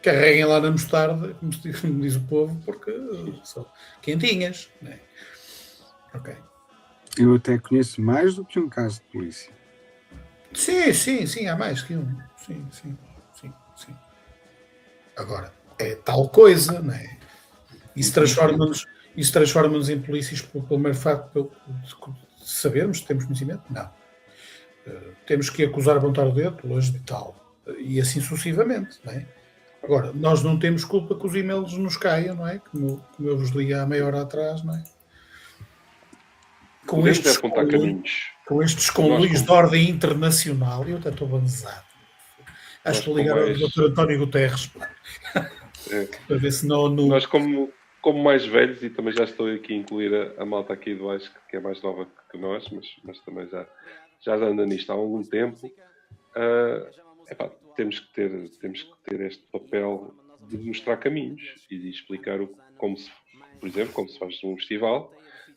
carreguem lá na mostarda, como diz o povo, porque são quentinhas. Não é? Ok. Eu até conheço mais do que um caso de polícia. Sim, há mais que um. Sim. Agora, é tal coisa, não é? Isso transforma-nos em polícias pelo mero facto de sabermos que temos conhecimento? Não. Temos que acusar a apontar o dedo, longe de tal. E assim sucessivamente, não é? Agora, nós não temos culpa que os e-mails nos caiam, não é? Como eu vos li há meia hora atrás, não é? Com estes conluios de ordem internacional, eu até estou banzado. Acho que vou ligar ao Dr. António Guterres para ver se não... Nós, como mais velhos, e também já estou aqui a incluir a malta aqui de baixo, que é mais nova que nós, mas também já anda nisto há algum tempo, temos que ter este papel de mostrar caminhos e de explicar por exemplo, como se faz num festival.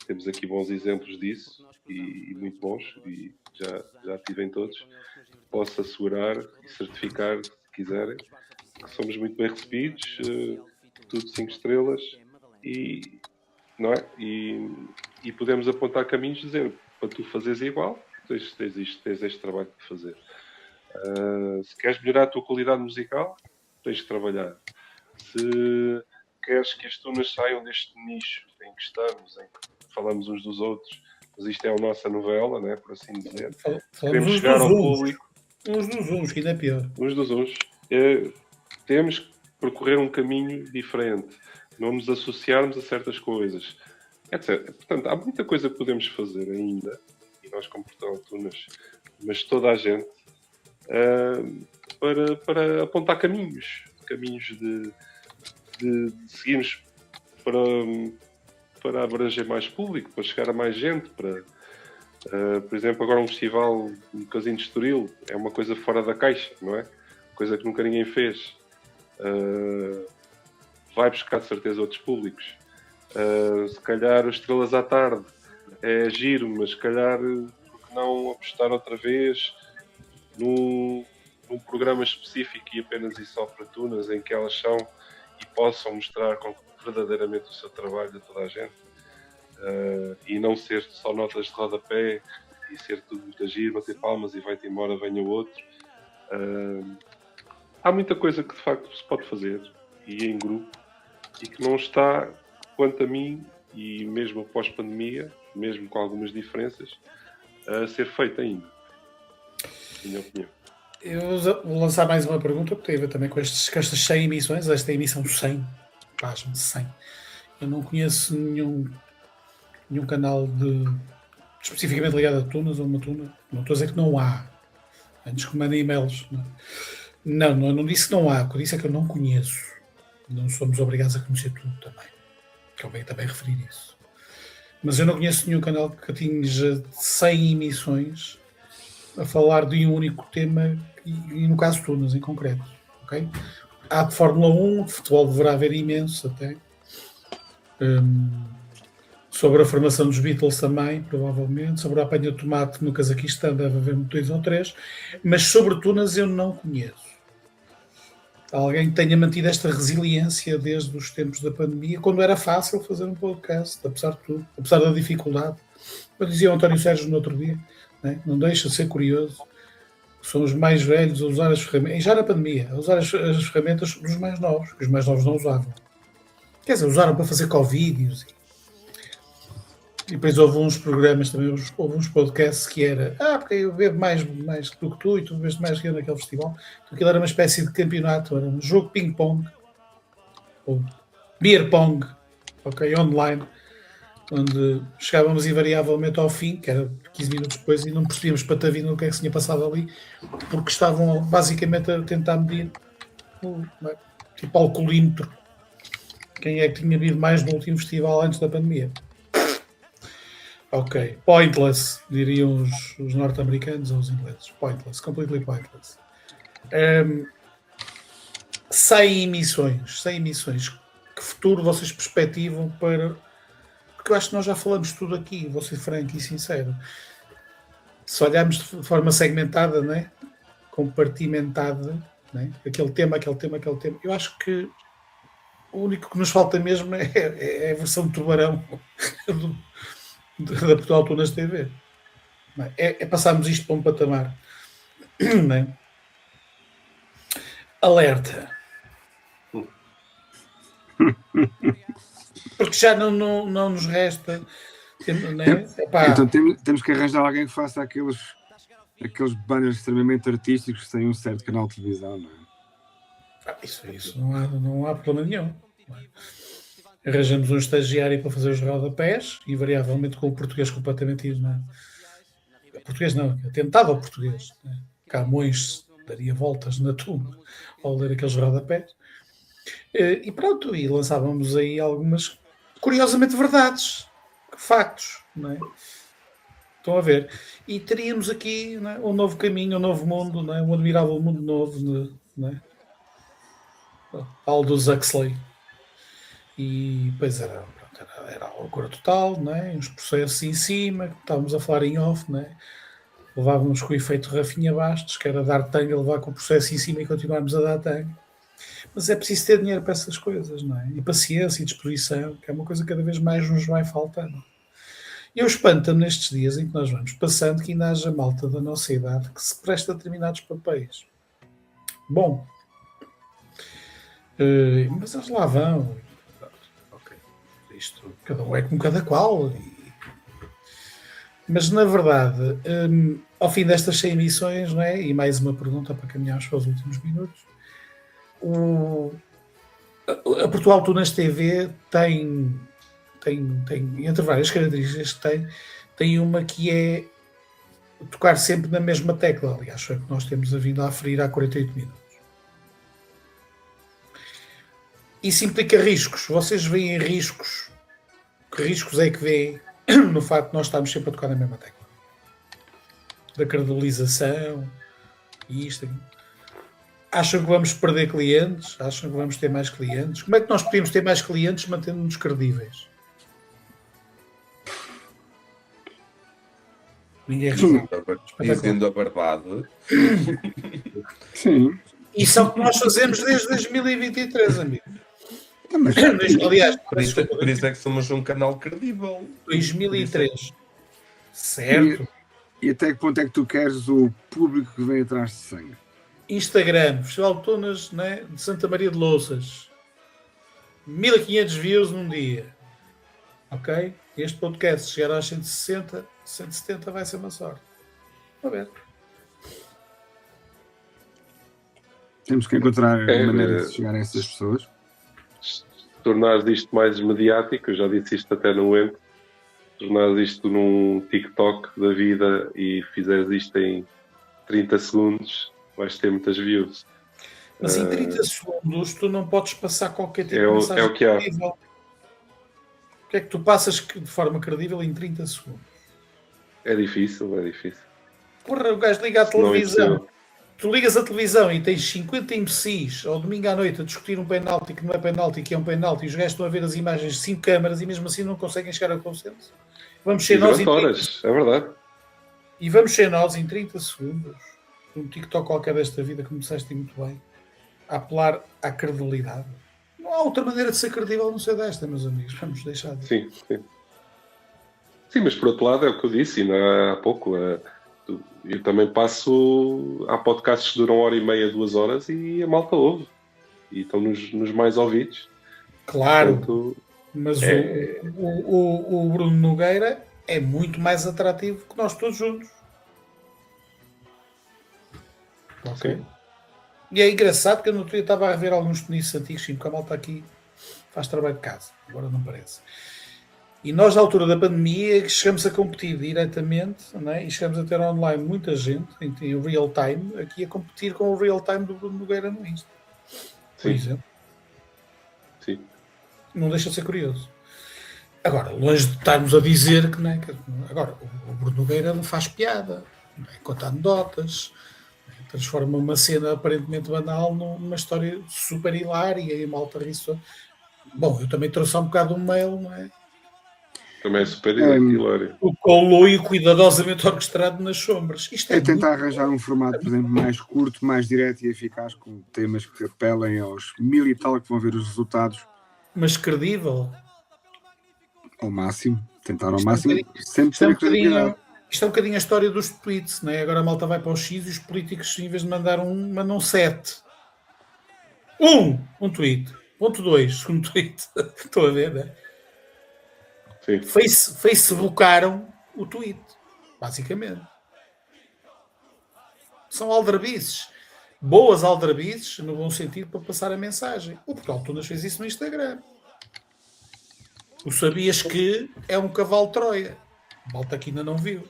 Temos aqui bons exemplos disso e muito bons, e já tive em todos. Posso assegurar e certificar, se quiserem, que somos muito bem recebidos, tudo 5 estrelas, não é? E podemos apontar caminhos, dizer, para tu fazeres igual, tens este trabalho de fazer. Se queres melhorar a tua qualidade musical, tens que trabalhar. Se queres que as tunas saiam deste nicho em que estamos, em que falamos uns dos outros, mas isto é a nossa novela, né, por assim dizer. Queremos chegar ao público. Uns dos uns, que ainda é pior. Uns dos uns. Temos que percorrer um caminho diferente. Não nos associarmos a certas coisas, etc. Portanto, há muita coisa que podemos fazer ainda, e nós como Portugal Tunas, mas toda a gente, para apontar caminhos de seguirmos para abranger mais público, para chegar a mais gente, por exemplo, agora um festival no Casino de Estoril é uma coisa fora da caixa, não é? Coisa que nunca ninguém fez. Vai buscar de certeza outros públicos. Se calhar as Estrelas à Tarde é giro, mas se calhar porque não apostar outra vez num programa específico e apenas e só para tunas, em que elas são e possam mostrar verdadeiramente o seu trabalho a toda a gente, e não ser só notas de rodapé e ser tudo muito giro, bater palmas e vai-te embora, venha o outro. Há muita coisa que de facto se pode fazer e em grupo, e que não está, quanto a mim, e mesmo pós-pandemia, mesmo com algumas diferenças, a ser feita ainda, na minha opinião. Eu vou lançar mais uma pergunta, que tem a ver também com estas 100 emissões, esta emissão 100, página 100. Eu não conheço nenhum canal especificamente ligado a tunas ou uma tuna. Não estou a dizer que não há. Antes que mandem e-mails. Não, eu não disse que não há. O que eu disse é que eu não conheço. Não somos obrigados a conhecer tudo também. Convém também referir isso. Mas eu não conheço nenhum canal que atinja 100 emissões a falar de um único tema, e no caso tunas em concreto. Okay? Há de Fórmula 1, de futebol deverá haver imenso até. Sobre a formação dos Beatles também, provavelmente. Sobre a apanha de tomate no Cazaquistão deve haver 2 ou 3. Mas sobre tunas eu não conheço. Alguém que tenha mantido esta resiliência desde os tempos da pandemia, quando era fácil fazer um podcast, apesar de tudo, apesar da dificuldade. Eu dizia o António Sérgio no outro dia, né? Não deixa de ser curioso. São os mais velhos a usar as ferramentas, e já na pandemia, a usar as ferramentas dos mais novos, que os mais novos não usavam. Quer dizer, usaram para fazer Covid-vídeos. E depois houve uns programas também, houve uns podcasts que era porque eu bebo mais do que tu e tu bebes mais que eu naquele festival. Então, aquilo era uma espécie de campeonato, era um jogo de ping-pong, ou beer pong, ok, online, onde chegávamos invariavelmente ao fim, que era 15 minutos depois, e não percebíamos patavina o que é que se tinha passado ali, porque estavam basicamente a tentar medir tipo alcoolímetro, quem é que tinha bebido mais no último festival antes da pandemia. Ok, pointless, diriam os norte-americanos ou os ingleses. Pointless, completely pointless. 100 emissões. Que futuro vocês perspectivam para... Porque eu acho que nós já falamos tudo aqui, vou ser franco e sincero. Se olharmos de forma segmentada, né? Compartimentada, né? Aquele tema, eu acho que o único que nos falta mesmo é a versão de tubarão da Portugal Tunas TV. É passarmos isto para um patamar. Né? Alerta. Porque já não nos resta. Né? Então temos que arranjar alguém que faça aqueles banners extremamente artísticos que têm um certo canal de televisão, não é? Isso não há problema nenhum. Arranjamos um estagiário para fazer os rodapés, invariavelmente com o português completamente... Português não, atentado ao português. Né? Camões daria voltas na tumba ao ler aqueles rodapés. E pronto, e lançávamos aí algumas, curiosamente, verdades, factos, não é? Estão a ver? E teríamos aqui, não é, um novo caminho, um novo mundo, não é? Um admirável mundo novo, não é? Aldous Huxley. E depois era a loucura total, não é? Uns processos em cima, estávamos a falar em off, não é? Levávamos com o efeito Rafinha Bastos, que era dar tanga, levar com o processo em cima e continuarmos a dar tanga. Mas é preciso ter dinheiro para essas coisas, não é? E paciência e disposição, que é uma coisa que cada vez mais nos vai faltando. E eu espanto-me nestes dias em que nós vamos passando que ainda haja malta da nossa idade que se presta a determinados papéis. Bom, mas eles lá vão. Ok, isto, cada um é como cada qual. Mas, na verdade, ao fim destas 100 emissões, não é? E mais uma pergunta para caminharmos para os últimos minutos. A Portugal Tunas TV tem, entre várias características que tem uma que é tocar sempre na mesma tecla. Aliás, foi o que nós temos vindo a aferir há 48 minutos. Isso implica riscos. Vocês veem riscos. Que riscos é que vêem no facto de nós estarmos sempre a tocar na mesma tecla? Da credibilização e isto aqui. Acham que vamos perder clientes? Acham que vamos ter mais clientes? Como é que nós podemos ter mais clientes mantendo-nos credíveis? Ninguém responde. Dizendo a verdade. Sim. Isso é o que nós fazemos desde 2023, amigo. Aliás, por isso é que somos um canal credível. 2003. Certo. E até que ponto é que tu queres o público que vem atrás de sangue? Instagram, Festival de Tunas, né, de Santa Maria de Louças. 1500 views num dia. Ok? Este podcast chegar aos 160, 170 vai ser uma sorte. A ver. Temos que encontrar maneiras de chegar a essas pessoas. Tornares isto mais mediático, eu já disse isto até no evento, tornares isto num TikTok da vida e fizeres isto em 30 segundos, vais ter muitas views. Mas em 30 segundos tu não podes passar qualquer tipo de mensagem é o que há. credível. O que é que tu passas de forma credível em 30 segundos? É difícil. Porra, o gajo liga à televisão. tu ligas a televisão e tens 50 imbecis ao domingo à noite a discutir um penalti que não é penalti, que é um penalti, e os gajos estão a ver as imagens de 5 câmaras e mesmo assim não conseguem chegar a consenso. Vamos ser nós durante horas, é verdade. E vamos ser nós em 30 segundos, num TikTok qualquer desta vida, como disseste muito bem, a apelar à credibilidade. Não há outra maneira de ser credível não ser desta, meus amigos. Vamos deixar de... Sim. Sim, mas por outro lado é o que eu disse ainda há pouco. Eu também passo... Há podcasts que duram 1h30, 2 horas e a malta ouve. E estão nos mais ouvidos. Claro, portanto, mas o Bruno Nogueira é muito mais atrativo que nós todos juntos. Ok? sim. E é engraçado que eu no outro dia estava a rever alguns tenistas antigos, sim, porque a malta aqui faz trabalho de casa, agora não parece. E nós, na altura da pandemia, chegamos a competir diretamente, não é? E chegamos a ter online muita gente, em real time, aqui a competir com o real time do Bruno Nogueira no Insta. Por Sim. exemplo. Sim. Não deixa de ser curioso. Agora, longe de estarmos a dizer que, não é, agora, o Bruno Nogueira não faz piada, não é? Conta anedotas, transforma uma cena aparentemente banal numa história super hilária e a malta ri-se. Bom, eu também trouxe um bocado um mail, não é? Também é super hilário. O coloio cuidadosamente orquestrado nas sombras. Isto É tentar arranjar um formato, por exemplo, mais curto, mais direto e eficaz, com temas que apelem aos 1000 e tal que vão ver os resultados. Mas credível. Ao máximo. Tentar ao Isto é um máximo. bocadinho- Sempre ter a credibilidade. Isto é um bocadinho a história dos tweets, não é? Agora a malta vai para os X e os políticos, em vez de mandar um, mandam 7. Um tweet. Ponto 2, segundo tweet. Estou a ver, não é? Sim. Facebookaram o tweet, basicamente. São aldrabices. Boas aldrabices, no bom sentido, para passar a mensagem. O Portal Tunas fez isso no Instagram. O sabias que é um cavalo de Troia. Malta que ainda não viu.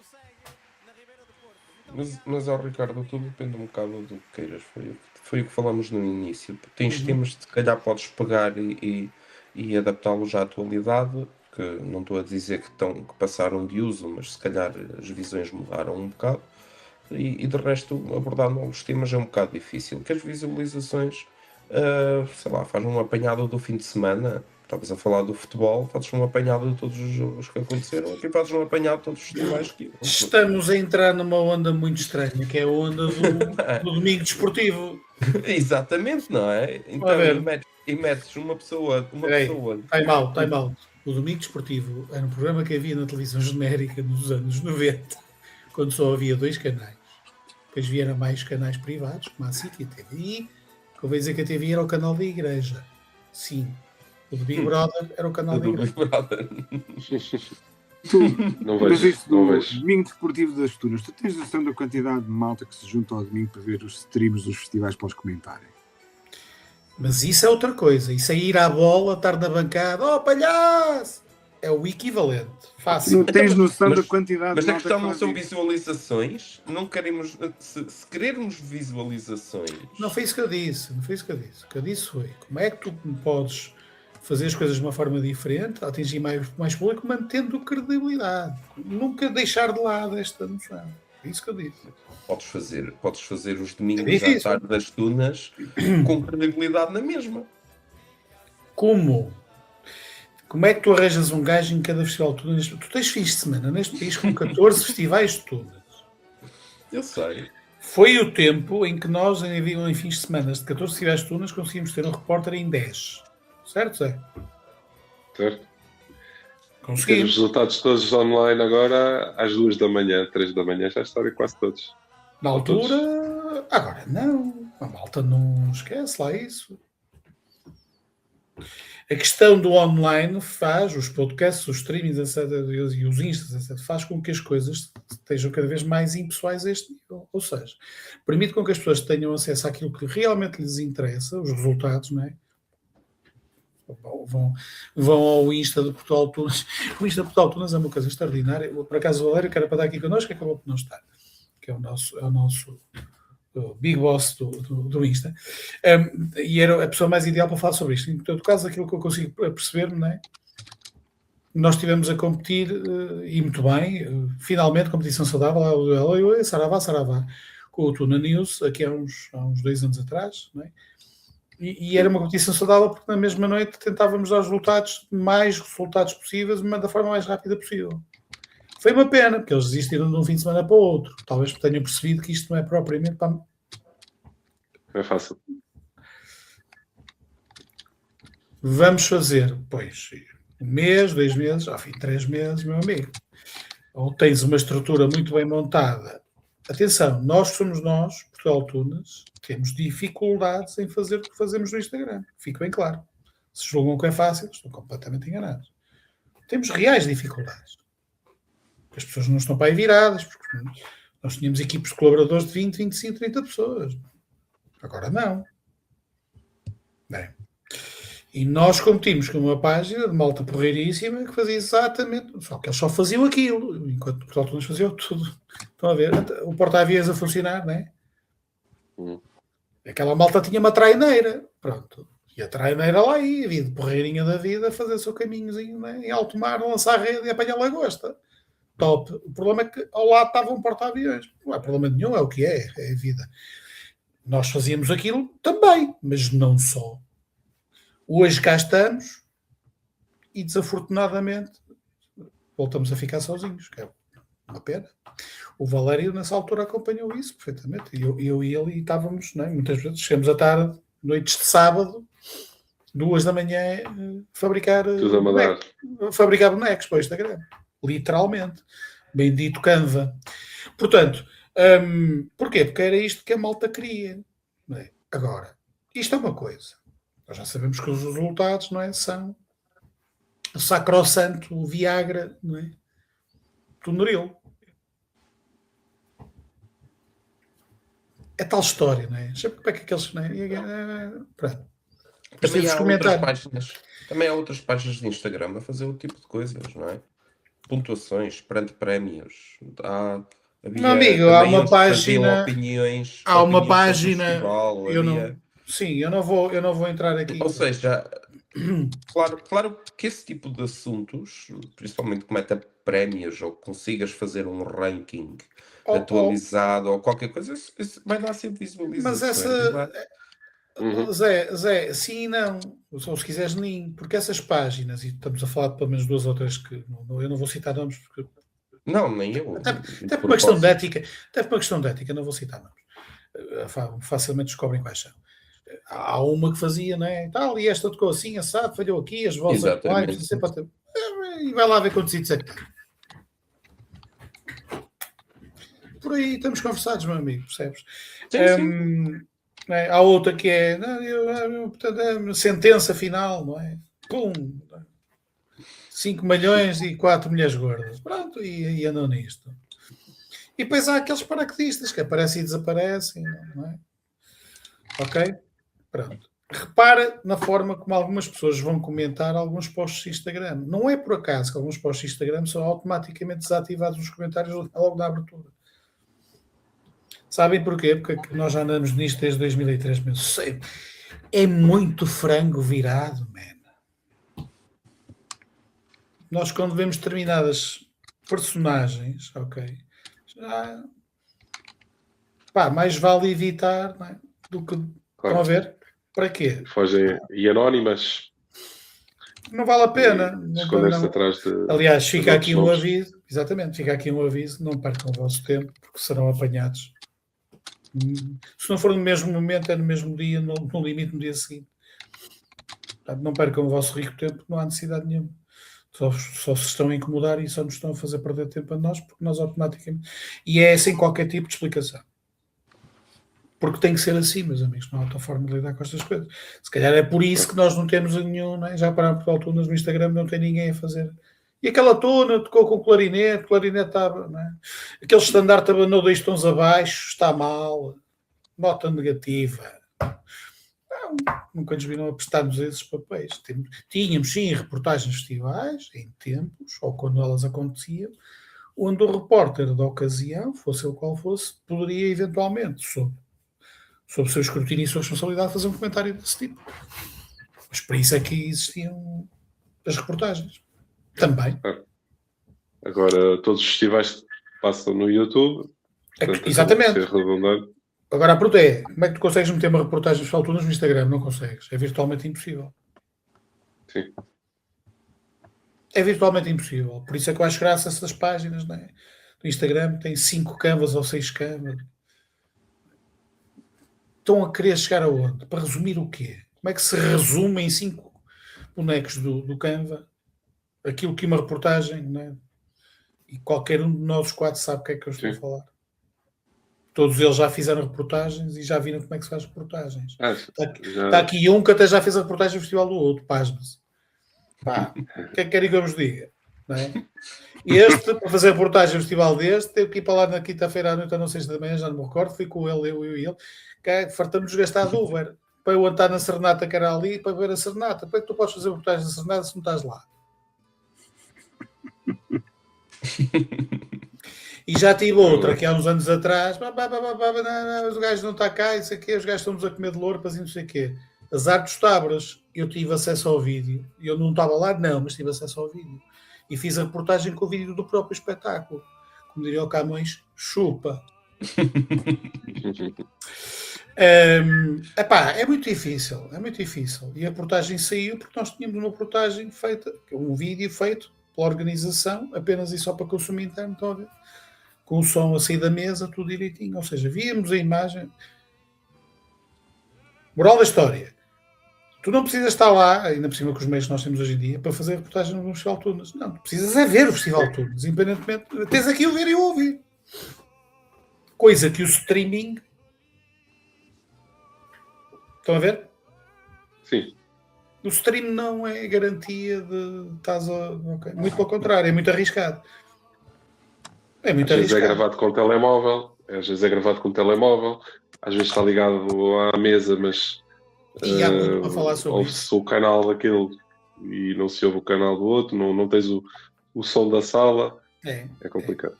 Mas ó, Ricardo, tudo depende um bocado do que queiras. Foi o que falámos no início. Tens temas que se calhar podes pegar e adaptá-los à atualidade, que não estou a dizer que passaram de uso, mas se calhar as visões mudaram um bocado. E de resto, abordar novos temas é um bocado difícil. Que as visualizações, sei lá, faz um apanhado do fim de semana. Estavas a falar do futebol, fazes um apanhado de todos os jogos que aconteceram, aqui fazes um apanhado de todos os festivais que... Estamos a entrar numa onda muito estranha, que é a onda do domingo desportivo. Exatamente, não é? Então, e metes uma pessoa... Time out. O domingo desportivo era um programa que havia na televisão genérica nos anos 90, quando só havia 2 canais. Depois vieram mais canais privados, como a SIC e a TVI. Convém dizer que a TVI era o canal da igreja. Sim. O do Big Brother era o canal da igreja. Não Mas vejo. isso do domingo desportivo das Tunas, tu tens noção da quantidade de malta que se junta ao domingo para ver os streams dos festivais para os comentarem? Mas isso é outra coisa. Isso é ir à bola, estar na bancada. Oh, palhaço! É o equivalente. Fácil. Não tens noção da quantidade mas de a malta questão que não faz são isso? visualizações. Não queremos... Se querermos visualizações... Não foi isso que eu disse. O que eu disse foi como é que tu podes fazer as coisas de uma forma diferente, atingir mais público, mantendo credibilidade. Nunca deixar de lado esta noção. É isso que eu disse. Podes fazer os domingos à tarde das Tunas com credibilidade na mesma. Como? Como é que tu arranjas um gajo em cada festival de Tunas? Tu tens fins de semana neste país com 14 festivais de Tunas. Eu sei. Foi o tempo em que nós, em fins de semana de 14 festivais de Tunas, conseguimos ter um repórter em 10. Certo, Zé? Certo. Temos Conseguimos. os resultados todos online agora às 2 da manhã, 3 da manhã, já está quase todos. Na altura, agora não. A malta não esquece lá isso. A questão do online faz, os podcasts, os streamings, etc., e os instas, etc., faz com que as coisas estejam cada vez mais impessoais a este nível. Ou seja, permite com que as pessoas tenham acesso àquilo que realmente lhes interessa, os resultados, não é? Vão ao Insta do Portal Tunas. O Insta do Portal Tunas é uma coisa extraordinária. Por acaso o Valério, que era para estar aqui connosco, acabou por não estar, que é o nosso Big Boss do Insta, e era a pessoa mais ideal para falar sobre isto. Em todo caso, aquilo que eu consigo perceber, não é? Nós estivemos a competir, e muito bem, finalmente, competição saudável, saravá. com o Tuna News, aqui há uns 2 anos atrás, não é? E era uma competição saudável porque na mesma noite tentávamos dar mais resultados possíveis, mas da forma mais rápida possível. Foi uma pena, porque eles desistiram de um fim de semana para o outro. Talvez tenham percebido que isto não é propriamente para... É fácil. Vamos fazer, pois, 1 mês, 2 meses, ao fim de 3 meses, meu amigo. Ou tens uma estrutura muito bem montada. Atenção, Portugal Tunas, temos dificuldades em fazer o que fazemos no Instagram. Fique bem claro. Se julgam que é fácil, estão completamente enganados. Temos reais dificuldades. As pessoas não estão para aí viradas, porque nós tínhamos equipes de colaboradores de 20, 25, 30 pessoas. Agora não. Bem. E nós competimos com uma página de malta porreiríssima que fazia exatamente, só que eles só faziam aquilo, enquanto Portugal Tunas fazia tudo. Estão a ver? O porta-aviões a funcionar, não é? Aquela malta tinha uma traineira, pronto. E a traineira lá ia, vida porreirinha da vida, a fazer o seu caminhozinho, né? Em alto mar, lançar a rede e apanhar lagosta. Top. O problema é que ao lado estava um porta-aviões. Não é problema nenhum, é o que é a vida. Nós fazíamos aquilo também, mas não só. Hoje cá estamos e desafortunadamente voltamos a ficar sozinhos, que é uma pena. O Valério nessa altura acompanhou isso perfeitamente. Eu e ele estávamos, não é? Muitas vezes chegamos à tarde, noites de sábado, 2 da manhã, fabricar bonecos para o Instagram. Literalmente. Bendito Canva. Portanto, porquê? Porque era isto que a malta queria. Não é? Agora, isto é uma coisa. Nós já sabemos que os resultados, não é, são o sacrossanto, o Viagra, não é? Do Nuril. É tal história, não é? Sabe como é que aqueles... Não é? Pronto. Também há outras páginas de Instagram a fazer o tipo de coisas, não é? Pontuações perante prémios. Meu amigo, há uma página... Opiniões, há uma página... Festival, eu não vou entrar aqui. Ou seja, claro que esse tipo de assuntos, principalmente como meta prémios ou consigas fazer um ranking atualizado ou qualquer coisa, isso vai dar sempre visibilização. Mas Zé, sim e não. Ou se quiseres nem, porque essas páginas, e estamos a falar de pelo menos 2 ou 3 que eu não vou citar nomes porque... Não, nem eu. Até por uma questão de ética, não vou citar nomes. Facilmente descobrem quais são. Há uma que fazia, não é? Tal, e esta tocou assim, assado, falhou aqui, as vozes atuais, e vai lá ver quantos hits é que tem. Por aí estamos conversados, meu amigo, percebes? Sim. Há outra que é sentença final, não é? Pum! 5 milhões e 4 mulheres gordas. Pronto, e andam nisto. E depois há aqueles paraquedistas que aparecem e desaparecem, não é? Ok? Pronto. Repara na forma como algumas pessoas vão comentar alguns posts de Instagram. Não é por acaso que alguns posts de Instagram são automaticamente desativados os comentários logo na abertura. Sabem porquê? Porque nós já andamos nisto desde 2003. É muito frango virado, man. Nós quando vemos determinadas personagens, ok, já... mais vale evitar, não é? Do que... Estão a ver? Para quê? Fogem e anónimas. Não vale a pena. Esconder-se atrás de... Aliás, fica aqui um aviso. Exatamente, fica aqui um aviso. Não percam o vosso tempo, porque serão apanhados. Se não for no mesmo momento, é no mesmo dia, no limite no dia seguinte. Portanto, não percam o vosso rico tempo, não há necessidade nenhuma. Só se estão a incomodar e só nos estão a fazer perder tempo a nós, porque nós automaticamente... E é sem qualquer tipo de explicação. Porque tem que ser assim, meus amigos, não há outra forma de lidar com estas coisas. Se calhar é por isso que nós não temos nenhum, não é? Já para Portugal Tunas no Instagram não tem ninguém a fazer. E aquela tona tocou com o clarinete estava, não é? Aquele estandarte abanou 2 tons abaixo, está mal, nota negativa. Não, nunca nos viram a prestar-nos esses papéis. Tínhamos sim reportagens festivais, em tempos, ou quando elas aconteciam, onde o repórter da ocasião, fosse ele qual fosse, poderia eventualmente, sob o seu escrutínio e sua responsabilidade, fazer um comentário desse tipo. Mas por isso é que existiam as reportagens. Também. Agora, todos os festivais que passam no YouTube Portanto, Exatamente. ser redundante. Agora a pergunta é, como é que tu consegues meter uma reportagem do Festival de Tunas no Instagram? Não consegues. É virtualmente impossível. Sim. É virtualmente impossível. Por isso é que eu acho graça essas páginas, não é? Do Instagram tem 5 canvas ou 6 canvas. Estão a querer chegar aonde? Para resumir o quê? Como é que se resume em 5 bonecos do Canva aquilo que uma reportagem, não é? E qualquer um de nós 4 sabe o que é que eu estou a falar. Todos eles já fizeram reportagens e já viram como é que se faz reportagens. Está aqui um que até já fez a reportagem do Festival do Outro, pasme-se. Pá, o que é que querem que eu vos diga? Não é? Este, para fazer a reportagem do festival deste, teve que ir para lá na quinta-feira à noite, ou não sei se da manhã, já não me recordo, fui com ele, eu e ele, que fartamos de gastar de Uber, para eu andar na Serenata que era ali, para ver a Serenata. Como é que tu podes fazer a reportagem da Serenata se não estás lá? E já tive outra, que há uns anos atrás, os gajos não estão cá, isso aqui, os gajos estamos a comer de lourpas e não sei o quê. Azar dos Tabras, eu tive acesso ao vídeo. Eu não estava lá, não, mas tive acesso ao vídeo. E fiz a reportagem com o vídeo do próprio espetáculo. Como diria o Camões, chupa. É muito difícil, é muito difícil. E a reportagem saiu porque nós tínhamos uma reportagem feita, um vídeo feito pela organização, apenas e só para consumo interno, estão a ver? Com o som a sair da mesa, tudo direitinho. Ou seja, víamos a imagem. Moral da história. Tu não precisas estar lá, ainda por cima com os meios que nós temos hoje em dia, para fazer reportagem no Festival de Tunas. Não, tu precisas é ver o Festival de Tunas, independentemente. Tens aqui o ver e o ouvir. Coisa que o streaming... Estão a ver? Sim. O stream não é garantia de... Okay. Muito pelo contrário, é muito arriscado. É muito às vezes arriscado. é gravado com telemóvel, às vezes é gravado com telemóvel, às vezes está ligado à mesa, mas e há muito para falar sobre ouve-se o canal daquele e não se ouve o canal do outro, não tens o som da sala, é complicado.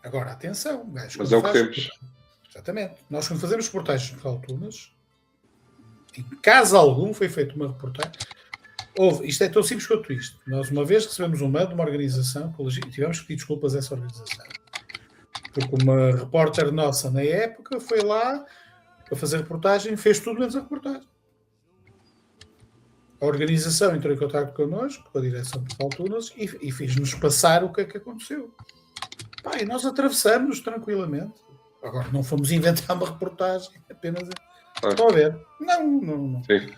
Agora, atenção, gajos, mas é o que temos. Exatamente. Nós, quando fazemos reportagens de Tunas, em caso algum foi feita uma reportagem. Isto é tão simples quanto isto. Nós, uma vez, recebemos um mail de uma organização e tivemos que pedir desculpas a essa organização. Porque uma repórter nossa, na época, foi lá para fazer reportagem, fez tudo menos a reportagem. A organização entrou em contato connosco, com a direção de Tunas, e fez-nos passar o que é que aconteceu. E nós atravessamos tranquilamente. Agora, não fomos inventar uma reportagem, apenas... Estão a ver? Não. Sim.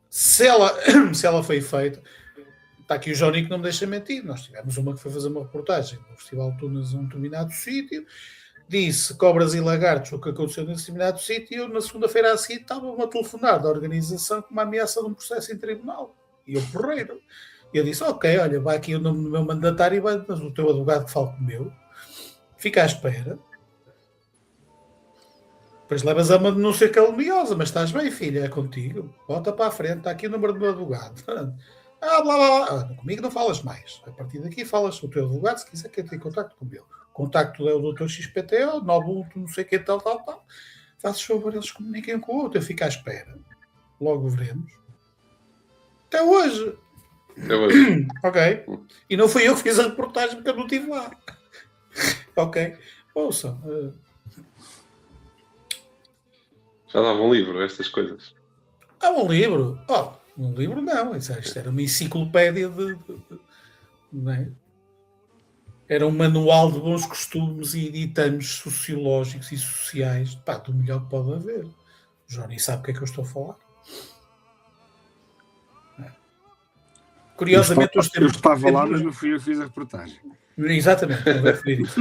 Se ela foi feita, está aqui o Johnny que não me deixa mentir. Nós tivemos uma que foi fazer uma reportagem no Festival de Tunas a um determinado sítio, disse cobras e lagartos o que aconteceu nesse determinado sítio, e na segunda-feira a seguir estava-me a telefonar da organização com uma ameaça de um processo em tribunal. E eu porreiro. E eu disse, ok, olha, vai aqui o nome do meu mandatário e vai, mas o teu advogado que fala com o meu, fica à espera. Depois levas a uma denúncia caluniosa, mas estás bem, filha, é contigo. Volta para a frente, está aqui o número do meu advogado. Blá, blá, blá. Comigo não falas mais. A partir daqui falas o teu advogado, se quiser que eu tenha contacto com o meu. Contacto é o Dr. XPTO, 91, não sei o que, tal. Fazes favor, eles comuniquem com o outro. Eu fico à espera. Logo veremos. Até hoje. Ok. E não fui eu que fiz a reportagem porque eu não estive lá. Ok. Ouçam. Já dava um livro, estas coisas. Um livro? Um livro não. Isto era uma enciclopédia não é? Era um manual de bons costumes e ditames sociológicos e sociais. Do melhor que pode haver. O Johnny sabe o que é que eu estou a falar. Curiosamente, eu estava lá, mas não fui eu que fiz a reportagem. Exatamente, não vai referir isso.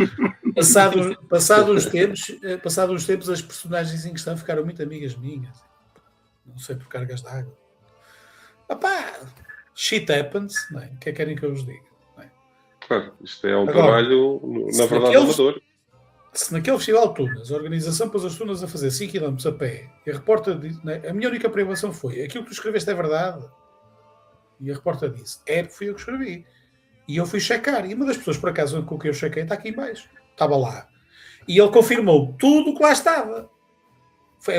Passados uns tempos, as personagens em questão ficaram muito amigas minhas. Não sei por cargas de água. Shit happens, não é? O que é que querem que eu vos diga? Não é? Claro, isto é um trabalho, na verdade, amador. Se naquele Festival de Tunas, a organização pôs as Tunas a fazer 5 km a pé, e a repórter disse, a minha única preocupação foi, aquilo que tu escreveste é verdade? E a repórter disse, porque fui eu que escrevi. E eu fui checar. E uma das pessoas, por acaso, com quem eu chequei, está aqui em baixo. Estava lá. E ele confirmou tudo o que lá estava.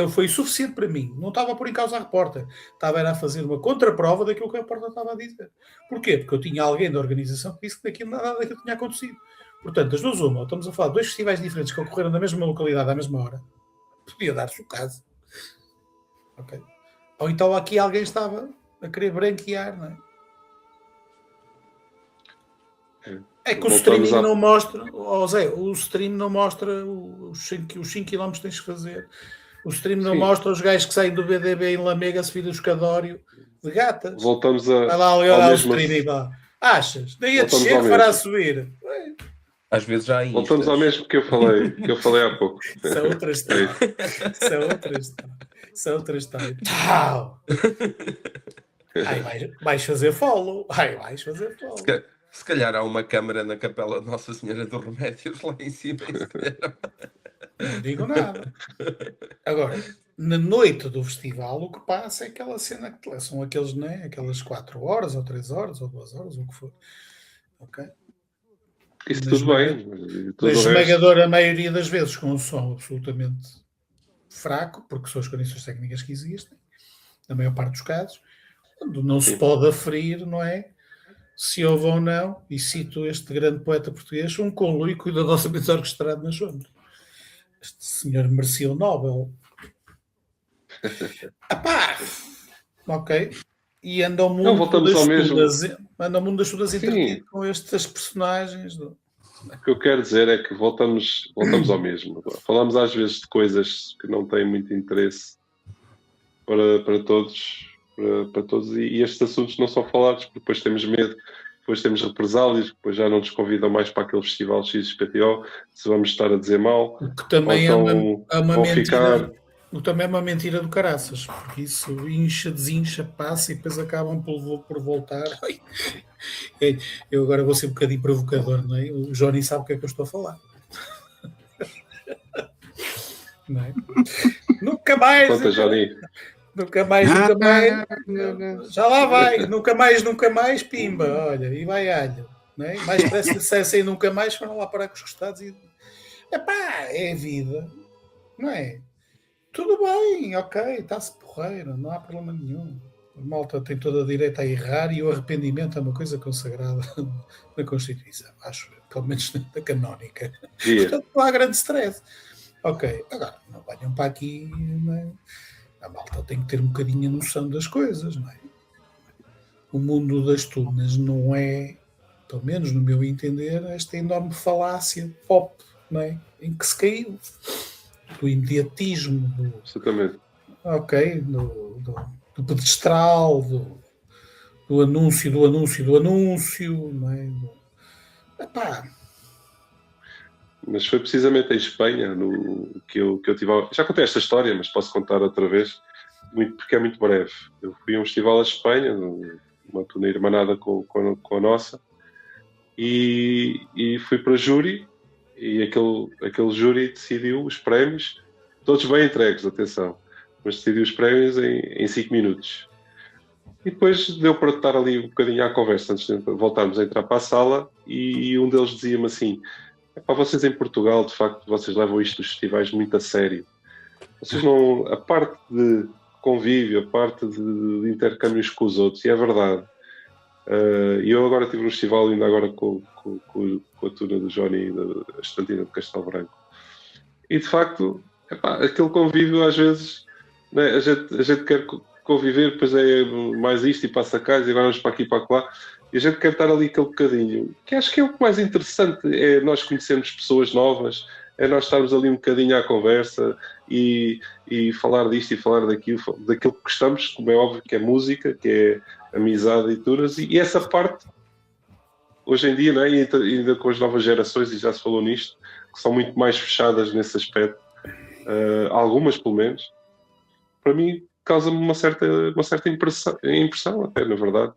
Foi suficiente para mim. Não estava a pôr em causa a repórter. Era a fazer uma contraprova daquilo que a repórter estava a dizer. Porquê? Porque eu tinha alguém da organização que disse que nada daquilo tinha acontecido. Portanto, as duas uma. Estamos a falar de 2 festivais diferentes que ocorreram na mesma localidade à mesma hora. Podia dar-se o caso. Ok. Ou então aqui alguém estava a querer branquear, não é? É que o streaming não mostra, Zé, o stream não mostra os 5 km que tens que fazer. O stream não mostra os gajos que saem do BDB em Lamega a subir o escadório de gatas. Voltamos a. Vai lá olhar o streaming lá. Achas? Nem a descer que fará subir. Às vezes já há Instas. Voltamos ao mesmo que eu falei há pouco. Isso é outra história. Isso é outra história. Tchau! Vais fazer follow. Vais fazer follow. Se calhar há uma câmara na Capela de Nossa Senhora dos Remédios lá em cima. Não digo nada. Agora, na noite do festival, o que passa é aquela cena que são aqueles, né? Aquelas 4 horas, ou 3 horas, ou 2 horas, ou o que for. Ok? Isso tudo bem. A esmagadora maioria das vezes com um som absolutamente fraco, porque são as condições técnicas que existem, na maior parte dos casos, quando não se pode aferir, não é? Se houve ou não, e cito este grande poeta português, um conluio cuidadosamente orquestrado nas sombras. Este senhor merecia o Nobel. Ok. E anda ao mundo das estudas entretido com estas personagens. O que eu quero dizer é que voltamos ao mesmo. Falamos às vezes de coisas que não têm muito interesse para todos. Para todos, e estes assuntos não são falados, porque depois temos medo, depois temos represálias, depois já não nos convidam mais para aquele festival XPTO, se vamos estar a dizer mal. O que também é uma mentira. O que também é uma mentira do caraças, porque isso incha, desincha, passa e depois acabam por voltar. Eu agora vou ser um bocadinho provocador, não é? O Johnny sabe o que é que eu estou a falar. Não é? Nunca mais! Conta, Johnny. Nunca mais. Já lá vai. Nunca mais, pimba. Olha, e vai alho. Não é? Mais parece que dissessem nunca mais, foram lá parar com os costados e. É a vida. Não é? Tudo bem, ok, está-se porreiro, não há problema nenhum. A malta tem toda a direito a errar e o arrependimento é uma coisa consagrada na Constituição, acho, pelo menos na canónica. Portanto, não há grande stress. Ok, agora, não venham para aqui, não é? A malta tem que ter um bocadinho a noção das coisas, não é? O mundo das tunas não é, pelo menos no meu entender, esta enorme falácia pop, não é? Em que se caiu. Do imediatismo, do pedestral, do anúncio, não é? Mas foi precisamente em Espanha que eu tive. Já contei esta história, mas posso contar outra vez, porque é muito breve. Eu fui a um festival à Espanha, uma turnê irmanada com a nossa, e fui para júri, e aquele júri decidiu os prémios, todos bem entregues, atenção, mas decidiu os prémios em 5 minutos. E depois deu para estar ali um bocadinho à conversa, antes de voltarmos a entrar para a sala, e um deles dizia-me assim: para vocês em Portugal, de facto, vocês levam isto dos festivais muito a sério. Vocês não... A parte de convívio, a parte de intercâmbios com os outros, e é verdade. E eu agora estive no festival, ainda agora com a turma do Johnny, da Estantina de Castelo Branco. E, de facto, aquele convívio, às vezes, né, a gente quer conviver, depois é mais isto e passa cá, e agora vamos para aqui e para lá. E a gente quer estar ali aquele bocadinho, que acho que é o mais interessante, é nós conhecermos pessoas novas, é nós estarmos ali um bocadinho à conversa e falar disto e falar daquilo que gostamos, como é óbvio que é música, que é amizade e turas, e essa parte, hoje em dia, né, ainda com as novas gerações, e já se falou nisto, que são muito mais fechadas nesse aspecto, algumas pelo menos, para mim causa-me uma certa impressão até, na verdade.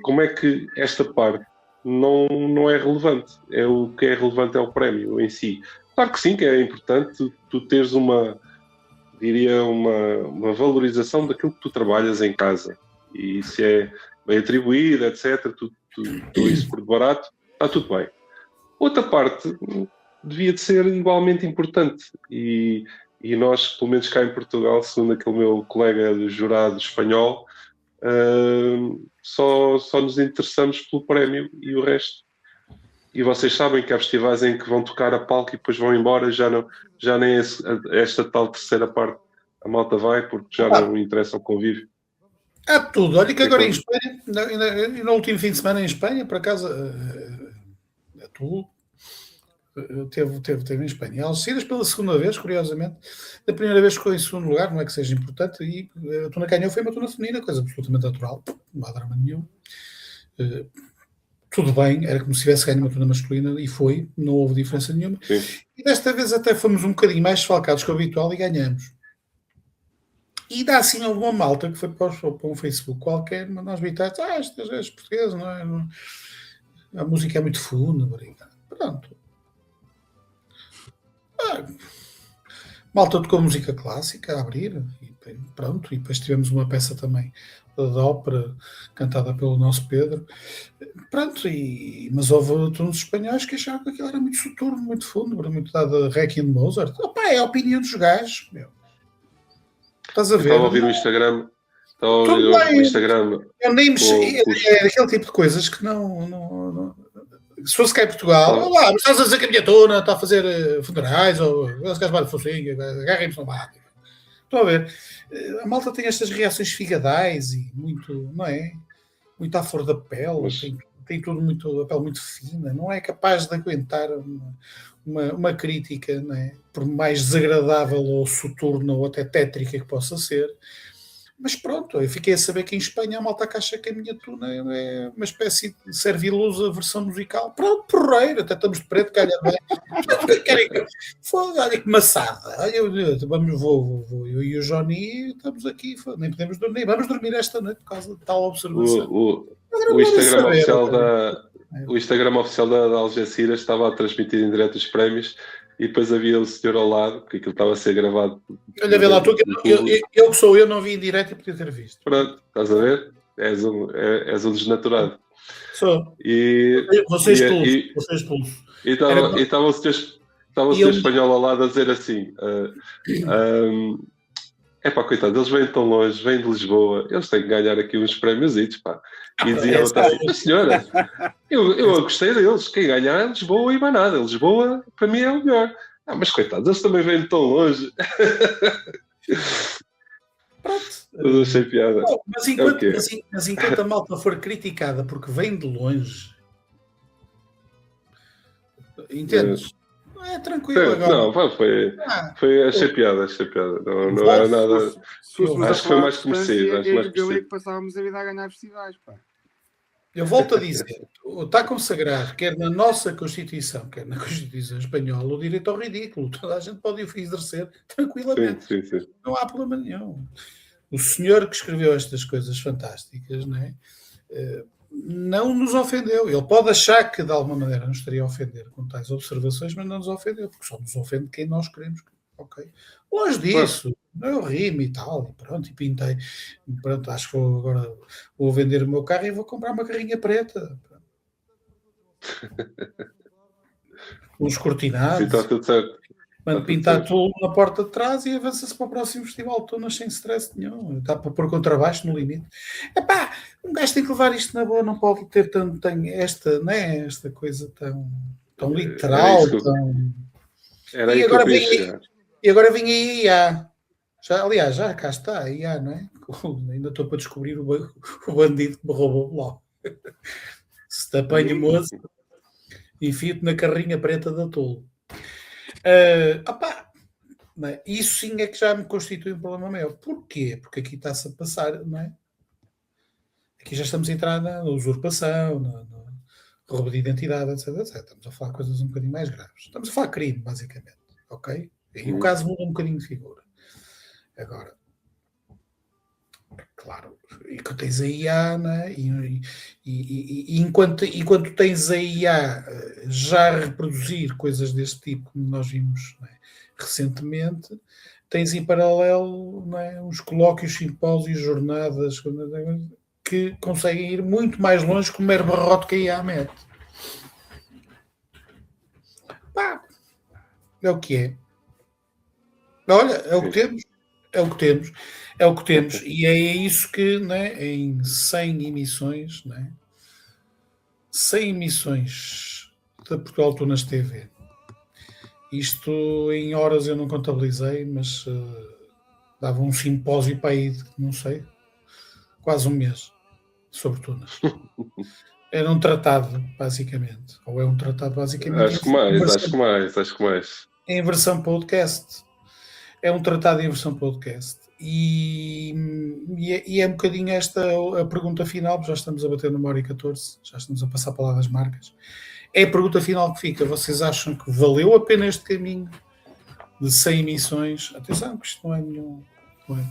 Como é que esta parte não é relevante? O que é relevante é o prémio em si. Claro que sim, que é importante tu teres uma valorização daquilo que tu trabalhas em casa, e se é bem atribuído, etc., tu isso por barato, está tudo bem. Outra parte devia de ser igualmente importante, e e nós, pelo menos cá em Portugal, segundo aquele meu colega de jurado espanhol, só nos interessamos pelo prémio e o resto. E vocês sabem que há festivais em que vão tocar a palco e depois vão embora, já nem esta tal terceira parte a malta vai, porque já não interessa o convívio. Há tudo. Olha que agora em Espanha, no último fim de semana em Espanha, por acaso, tudo. Teve em Espanha. Algeciras pela segunda vez, curiosamente. Da primeira vez ficou em segundo lugar, não é que seja importante, e a tuna ganhou, foi uma tuna feminina, coisa absolutamente natural, não há drama nenhum. Tudo bem, era como se tivesse ganho uma tuna masculina, e foi, não houve diferença nenhuma. Sim. E desta vez até fomos um bocadinho mais desfalcados que o habitual e ganhamos. E dá assim alguma malta que foi para um Facebook qualquer, mandar uns bitados, és português, não é? A música é muito fúnebre. Pronto. Malta tocou música clássica a abrir, e pronto. E depois tivemos uma peça também de ópera cantada pelo nosso Pedro. Pronto, mas houve todos os espanhóis que acharam que aquilo era muito soturno, muito fúnebre, muito dado a Requiem de Mozart. Opa, é a opinião dos gajos, meu. Estás a ver? Estava a ouvir o Instagram. Eu nem mexi. É aquele tipo de coisas que não. Se fosse cá em Portugal, olá, mas estás a dizer que a minha tona está a fazer funerais, ou os gajos batem focinho, agarrem-nos no bate. Estão a ver? A malta tem estas reações figadais e muito, não é? Muito à flor da pele, tem tudo muito, a pele muito fina, não é capaz de aguentar uma crítica, não é? Por mais desagradável ou soturna ou até tétrica que possa ser. Mas pronto, eu fiquei a saber que em Espanha a malta que acha que a minha tuna é uma espécie de servilosa versão musical. Pronto, porreiro, até estamos de preto, calha bem. Olha que maçada. Eu e o Johnny estamos aqui, nem podemos dormir, vamos dormir esta noite por causa de tal observação. O Instagram oficial da Algeciras estava a transmitir em direto os prémios. E depois havia o senhor ao lado, porque aquilo estava a ser gravado. Olha, vê lá, eu que sou eu, não vi em direto e podia ter visto. Pronto, estás a ver? És um desnaturado. Sou. E você expulso. E estava o senhor espanhol ao lado a dizer assim: coitado, eles vêm tão longe, vêm de Lisboa, eles têm que ganhar aqui uns prémiositos, pá. E dizia assim: senhora, eu gostei deles, quem ganhar é Lisboa e mais nada. Lisboa, para mim, é o melhor. Mas coitados, eles também vêm de tão longe. Pronto. Eu achei piada. Mas enquanto a malta for criticada porque vem de longe, entendes? É tranquilo agora. Não, achei piada. Não era nada. Acho que foi mais conhecido. Eu passávamos a vida a ganhar festivais, pá. Eu volto a dizer, está consagrado, quer na nossa Constituição, quer na Constituição Espanhola, o direito ao ridículo. Toda a gente pode exercer tranquilamente. Sim. Não há problema nenhum. O senhor que escreveu estas coisas fantásticas, não é? Não nos ofendeu. Ele pode achar que de alguma maneira nos estaria a ofender com tais observações, mas não nos ofendeu, porque só nos ofende quem nós queremos. Ok. Longe disso, eu rimo e tal, e pronto, e pintei. Pronto, acho que agora vou vender o meu carro e vou comprar uma carrinha preta. Uns cortinados. Sim, está tudo certo. Mano, pintar tudo na porta de trás e avança-se para o próximo festival de tunas sem stress nenhum. Está para pôr contrabaixo no limite. Epá, um gajo tem que levar isto na boa, não pode ter esta coisa tão literal. Era aí que eu queria chegar. E agora vem a IA. Aliás, já cá está a IA, não é? Ainda estou para descobrir o bandido que me roubou o bloco. Se te apanha, moço, enfio-te na carrinha preta da tolo. Isso sim é que já me constitui um problema maior. Porquê? Porque aqui está-se a passar, não é? Aqui já estamos a entrar na usurpação, no roubo de identidade, etc. Estamos a falar de coisas um bocadinho mais graves. Estamos a falar de crime, basicamente. Ok? E o caso muda um bocadinho de figura. Agora, claro, e que tens a IA, né? E enquanto tens a IA já a reproduzir coisas deste tipo, como nós vimos, né, recentemente, tens em paralelo, né, uns colóquios, simpósios, jornadas que conseguem ir muito mais longe que o mero barrote que a IA mete. Pá, é o que é. Olha, é o que temos. É o que temos. É o que temos. E é isso que, né, em 100 emissões, né, 100 emissões da Portugal Tunas TV. Isto em horas eu não contabilizei, mas dava um simpósio para aí, não sei, quase um mês, sobre tunas. Era um tratado, basicamente. Ou é um tratado, basicamente. Acho que mais. Em versão podcast. É um tratado em versão podcast. E é um bocadinho esta a pergunta final, porque já estamos a bater no 1h14, já estamos a passar para lá das marcas. É a pergunta final que fica. Vocês acham que valeu a pena este caminho de 100 emissões? Atenção, que isto não é nenhum...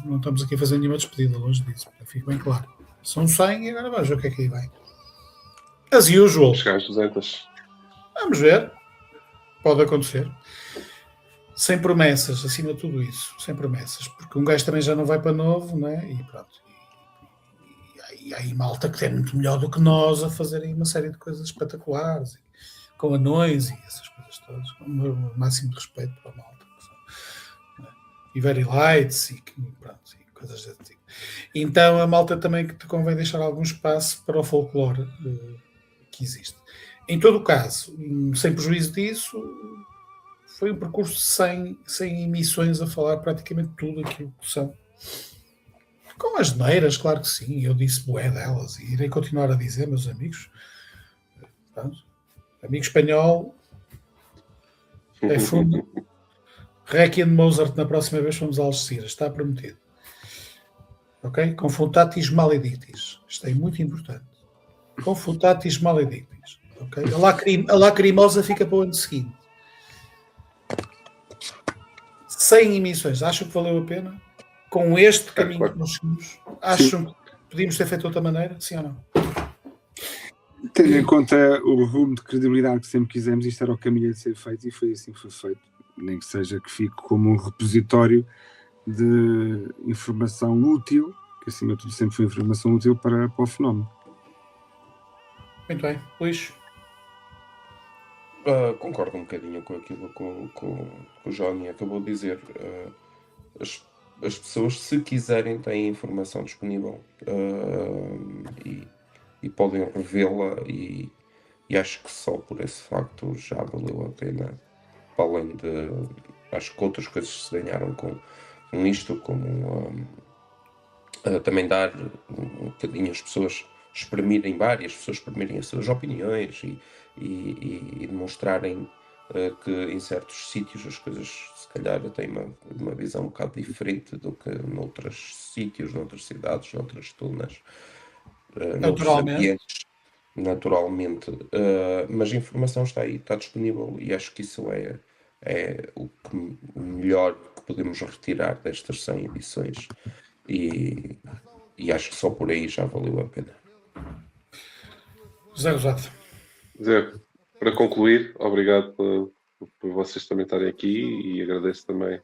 Não estamos aqui a fazer nenhuma despedida, longe disso. Fica bem claro. São 100 e agora vamos ver o que é que aí vai. As usual. Chegar às 200. Vamos ver. Pode acontecer. Sem promessas, acima de tudo isso. Sem promessas. Porque um gajo também já não vai para novo, né? E pronto. E aí malta que é muito melhor do que nós a fazerem uma série de coisas espetaculares. Com anões e essas coisas todas. Com o máximo de respeito para a malta. E very lights e pronto. E coisas desse tipo. Então a malta também que te convém deixar algum espaço para o folclore que existe. Em todo o caso, sem prejuízo disso, foi um percurso sem emissões a falar praticamente tudo aquilo que são. Com as neiras, claro que sim, eu disse bué delas e irei continuar a dizer, meus amigos. Pronto. Amigo espanhol, é fundo. Requiem de Mozart, na próxima vez vamos a Algeciras, está prometido. Ok? Confutatis maledictis. Isto é muito importante. Confutatis maledictis. Okay? A lacrimosa fica para o ano seguinte. 100 emissões. Acham que valeu a pena? Com este caminho que nós seguimos? Acham que podíamos ter feito de outra maneira? Sim ou não? Tendo em conta o rumo de credibilidade que sempre quisemos, isto era o caminho a ser feito e foi assim que foi feito. Nem que seja que fique como um repositório de informação útil, que acima de tudo sempre foi informação útil para o fenómeno. Muito bem. Luís? Concordo um bocadinho com aquilo que o Johnny acabou de dizer. As pessoas, se quiserem, têm informação disponível e podem revê-la e acho que só por esse facto já valeu a pena. Para além de... Acho que outras coisas se ganharam com isto, como também dar um bocadinho as pessoas exprimirem as suas opiniões e demonstrarem que em certos sítios as coisas se calhar têm uma visão um bocado diferente do que noutros sítios, noutras cidades, noutras tunas, noutros ambientes, naturalmente. Mas a informação está aí, está disponível e acho que isso é o melhor que podemos retirar destas 100 edições e acho que só por aí já valeu a pena. José Rosado. Zé, para concluir, obrigado por vocês também estarem aqui e agradeço também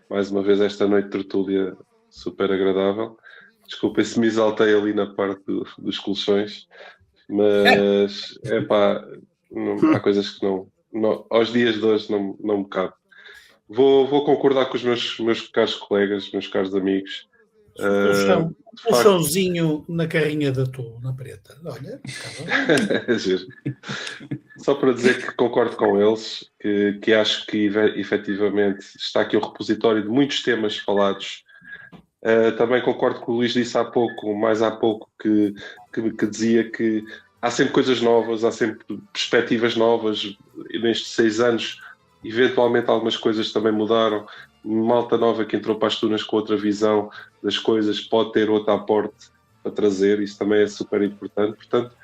mais uma vez esta noite de tertúlia super agradável. Desculpem se me exaltei ali na parte dos colchões, mas há coisas que não, aos dias de hoje não me cabe. Vou concordar com os meus caros colegas, meus caros amigos. Um chãozinho na carrinha da Tolo, na preta. Olha, só para dizer que concordo com eles, que acho que efetivamente está aqui o repositório de muitos temas falados. Também concordo com o Luís disse há pouco, que dizia que há sempre coisas novas, há sempre perspectivas novas. Nestes 6 anos, eventualmente algumas coisas também mudaram. Malta nova que entrou para as tunas com outra visão das coisas pode ter outro aporte para trazer, isso também é super importante. Portanto,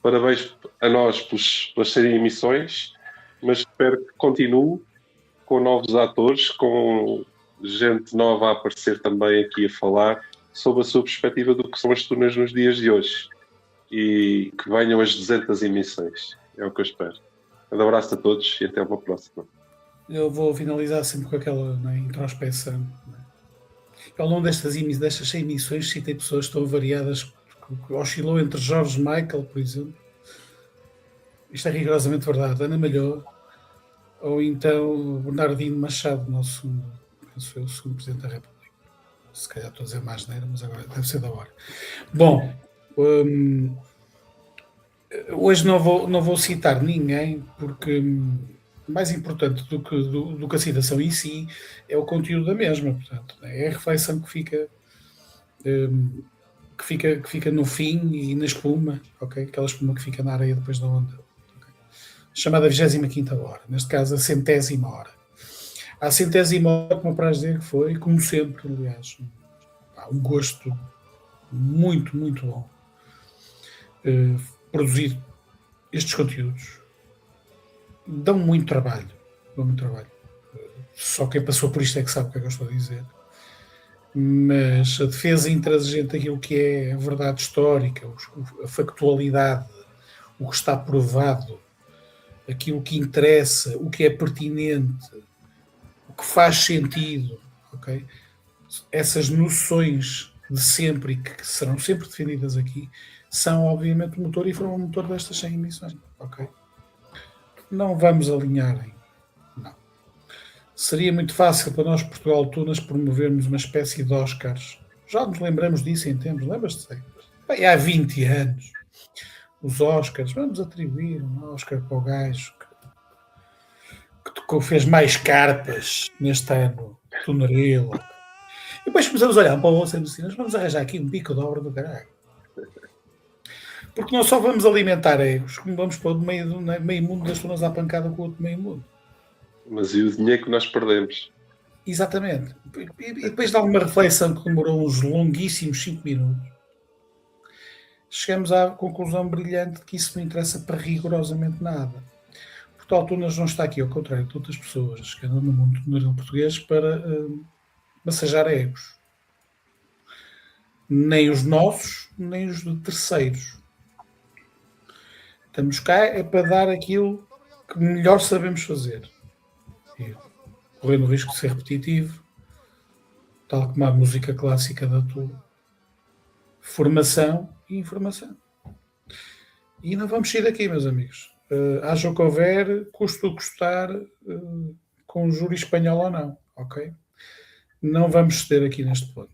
parabéns a nós pelas serem emissões, mas espero que continue com novos atores, com gente nova a aparecer também aqui a falar sobre a sua perspectiva do que são as tunas nos dias de hoje e que venham as 200 emissões, é o que eu espero. Um abraço a todos e até uma próxima. Eu vou finalizar sempre com aquela introspeção. Ao longo destas 100 emissões citei pessoas tão variadas que oscilou entre George Michael, por exemplo. Isto é rigorosamente verdade. Ana Malhou, ou então Bernardino Machado, nosso penso eu, segundo Presidente da República. Se calhar estou a dizer mais asneira, mas agora deve ser da hora. Bom, hoje não vou citar ninguém, porque mais importante do que a citação em si é o conteúdo da mesma. Portanto, é a reflexão que fica no fim e na espuma, ok? Aquela espuma que fica na areia depois da onda. Okay? Chamada 25ª hora, neste caso a 100ª hora. A 100ª hora, como para dizer que foi, como sempre, aliás, um gosto muito, muito bom produzir estes conteúdos. Dão muito trabalho. Só quem passou por isto é que sabe o que é que eu estou a dizer. Mas a defesa intransigente daquilo que é a verdade histórica, a factualidade, o que está provado, aquilo que interessa, o que é pertinente, o que faz sentido, ok? Essas noções de sempre e que serão sempre defendidas aqui são obviamente o motor e foram o motor destas 100 emissões, ok? Não vamos alinhar não. Seria muito fácil para nós, Portugal Tunas, promovermos uma espécie de Oscars. Já nos lembramos disso em tempos, lembras-te? Bem, há 20 anos. Os Oscars, vamos atribuir um Oscar para o gajo que fez mais carpas neste ano, Tunarela. E depois começamos a olhar para o Bolsa dos Cinemas, vamos arranjar aqui um bico de obra do caralho. Porque nós só vamos alimentar egos, como vamos pôr meio mundo das tunas à pancada com o outro meio mundo. Mas e o dinheiro que nós perdemos? Exatamente. E depois de alguma reflexão que demorou uns longuíssimos 5 minutos, chegamos à conclusão brilhante de que isso não interessa para rigorosamente nada. Portanto, Tunas não está aqui, ao contrário de outras pessoas que andam no mundo do português, para massajar egos. Nem os nossos, nem os de terceiros. Estamos cá é para dar aquilo que melhor sabemos fazer. E, correndo o risco de ser repetitivo, tal como a música clássica da tua. Formação e informação. E não vamos sair daqui, meus amigos. Haja o que houver, custo o custar, com o júri espanhol ou não, ok? Não vamos ceder aqui neste ponto.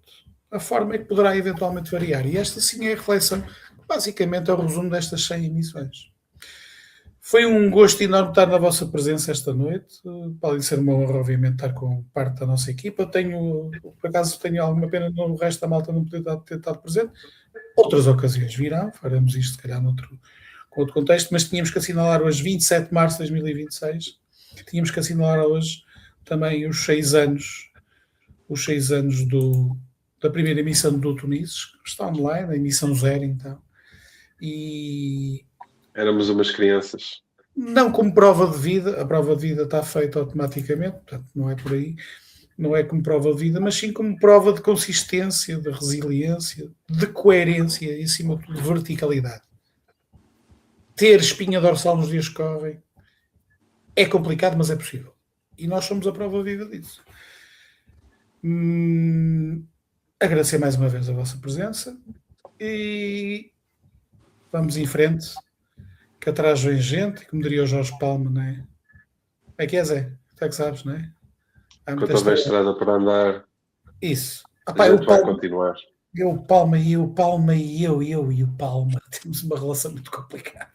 A forma é que poderá eventualmente variar. E esta sim é a reflexão, basicamente é o resumo destas 100 emissões. Foi um gosto enorme estar na vossa presença esta noite. Pode ser uma honra, obviamente, estar com parte da nossa equipa. Por acaso tenho alguma pena no resto da malta não poder ter estado presente. Outras ocasiões virão, faremos isto, se calhar, com outro contexto, mas tínhamos que assinalar hoje, 27 de março de 2026, tínhamos que assinalar hoje também os 6 anos da primeira emissão do Tunis, que está online, a emissão 0, então. E éramos umas crianças. Não como prova de vida, a prova de vida está feita automaticamente, portanto não é por aí, não é como prova de vida, mas sim como prova de consistência, de resiliência, de coerência e, acima de tudo, de verticalidade. Ter espinha dorsal nos dias que correm é complicado, mas é possível. E nós somos a prova viva disso. Agradecer mais uma vez a vossa presença e vamos em frente, que atrás vem gente, como diria o Jorge Palma, não é? É que é, Zé? Tu é que sabes, não é? Quanto houver estrada para andar, isso. A gente vai continuar. Eu, Palma e o Palma. Temos uma relação muito complicada.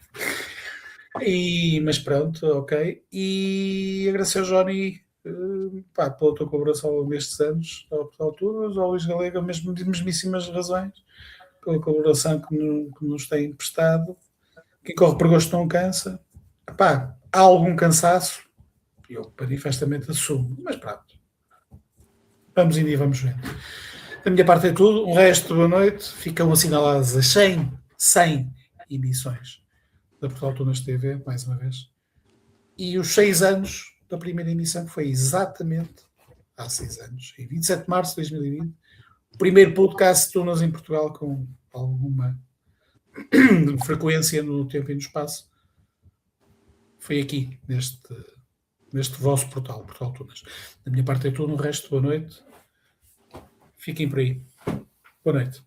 Mas pronto, ok. E agradecer ao Johnny pela tua colaboração ao longo destes anos, ao Tunas, ao Luís Galego, mesmíssimas razões, pela colaboração que nos tem prestado. Quem corre por gosto não cansa. Há algum cansaço, eu manifestamente assumo, mas pronto. Vamos indo e vamos ver. Da minha parte é tudo. O resto, boa noite. Ficam assinaladas as 100 emissões da Portugal Tunas TV, mais uma vez. E os 6 anos da primeira emissão, que foi exatamente há 6 anos, em 27 de março de 2020, o primeiro podcast de Tunas em Portugal com alguma frequência no tempo e no espaço. Foi aqui, neste vosso portal Tunas. Da minha parte é tudo. O resto, boa noite. Fiquem por aí. Boa noite.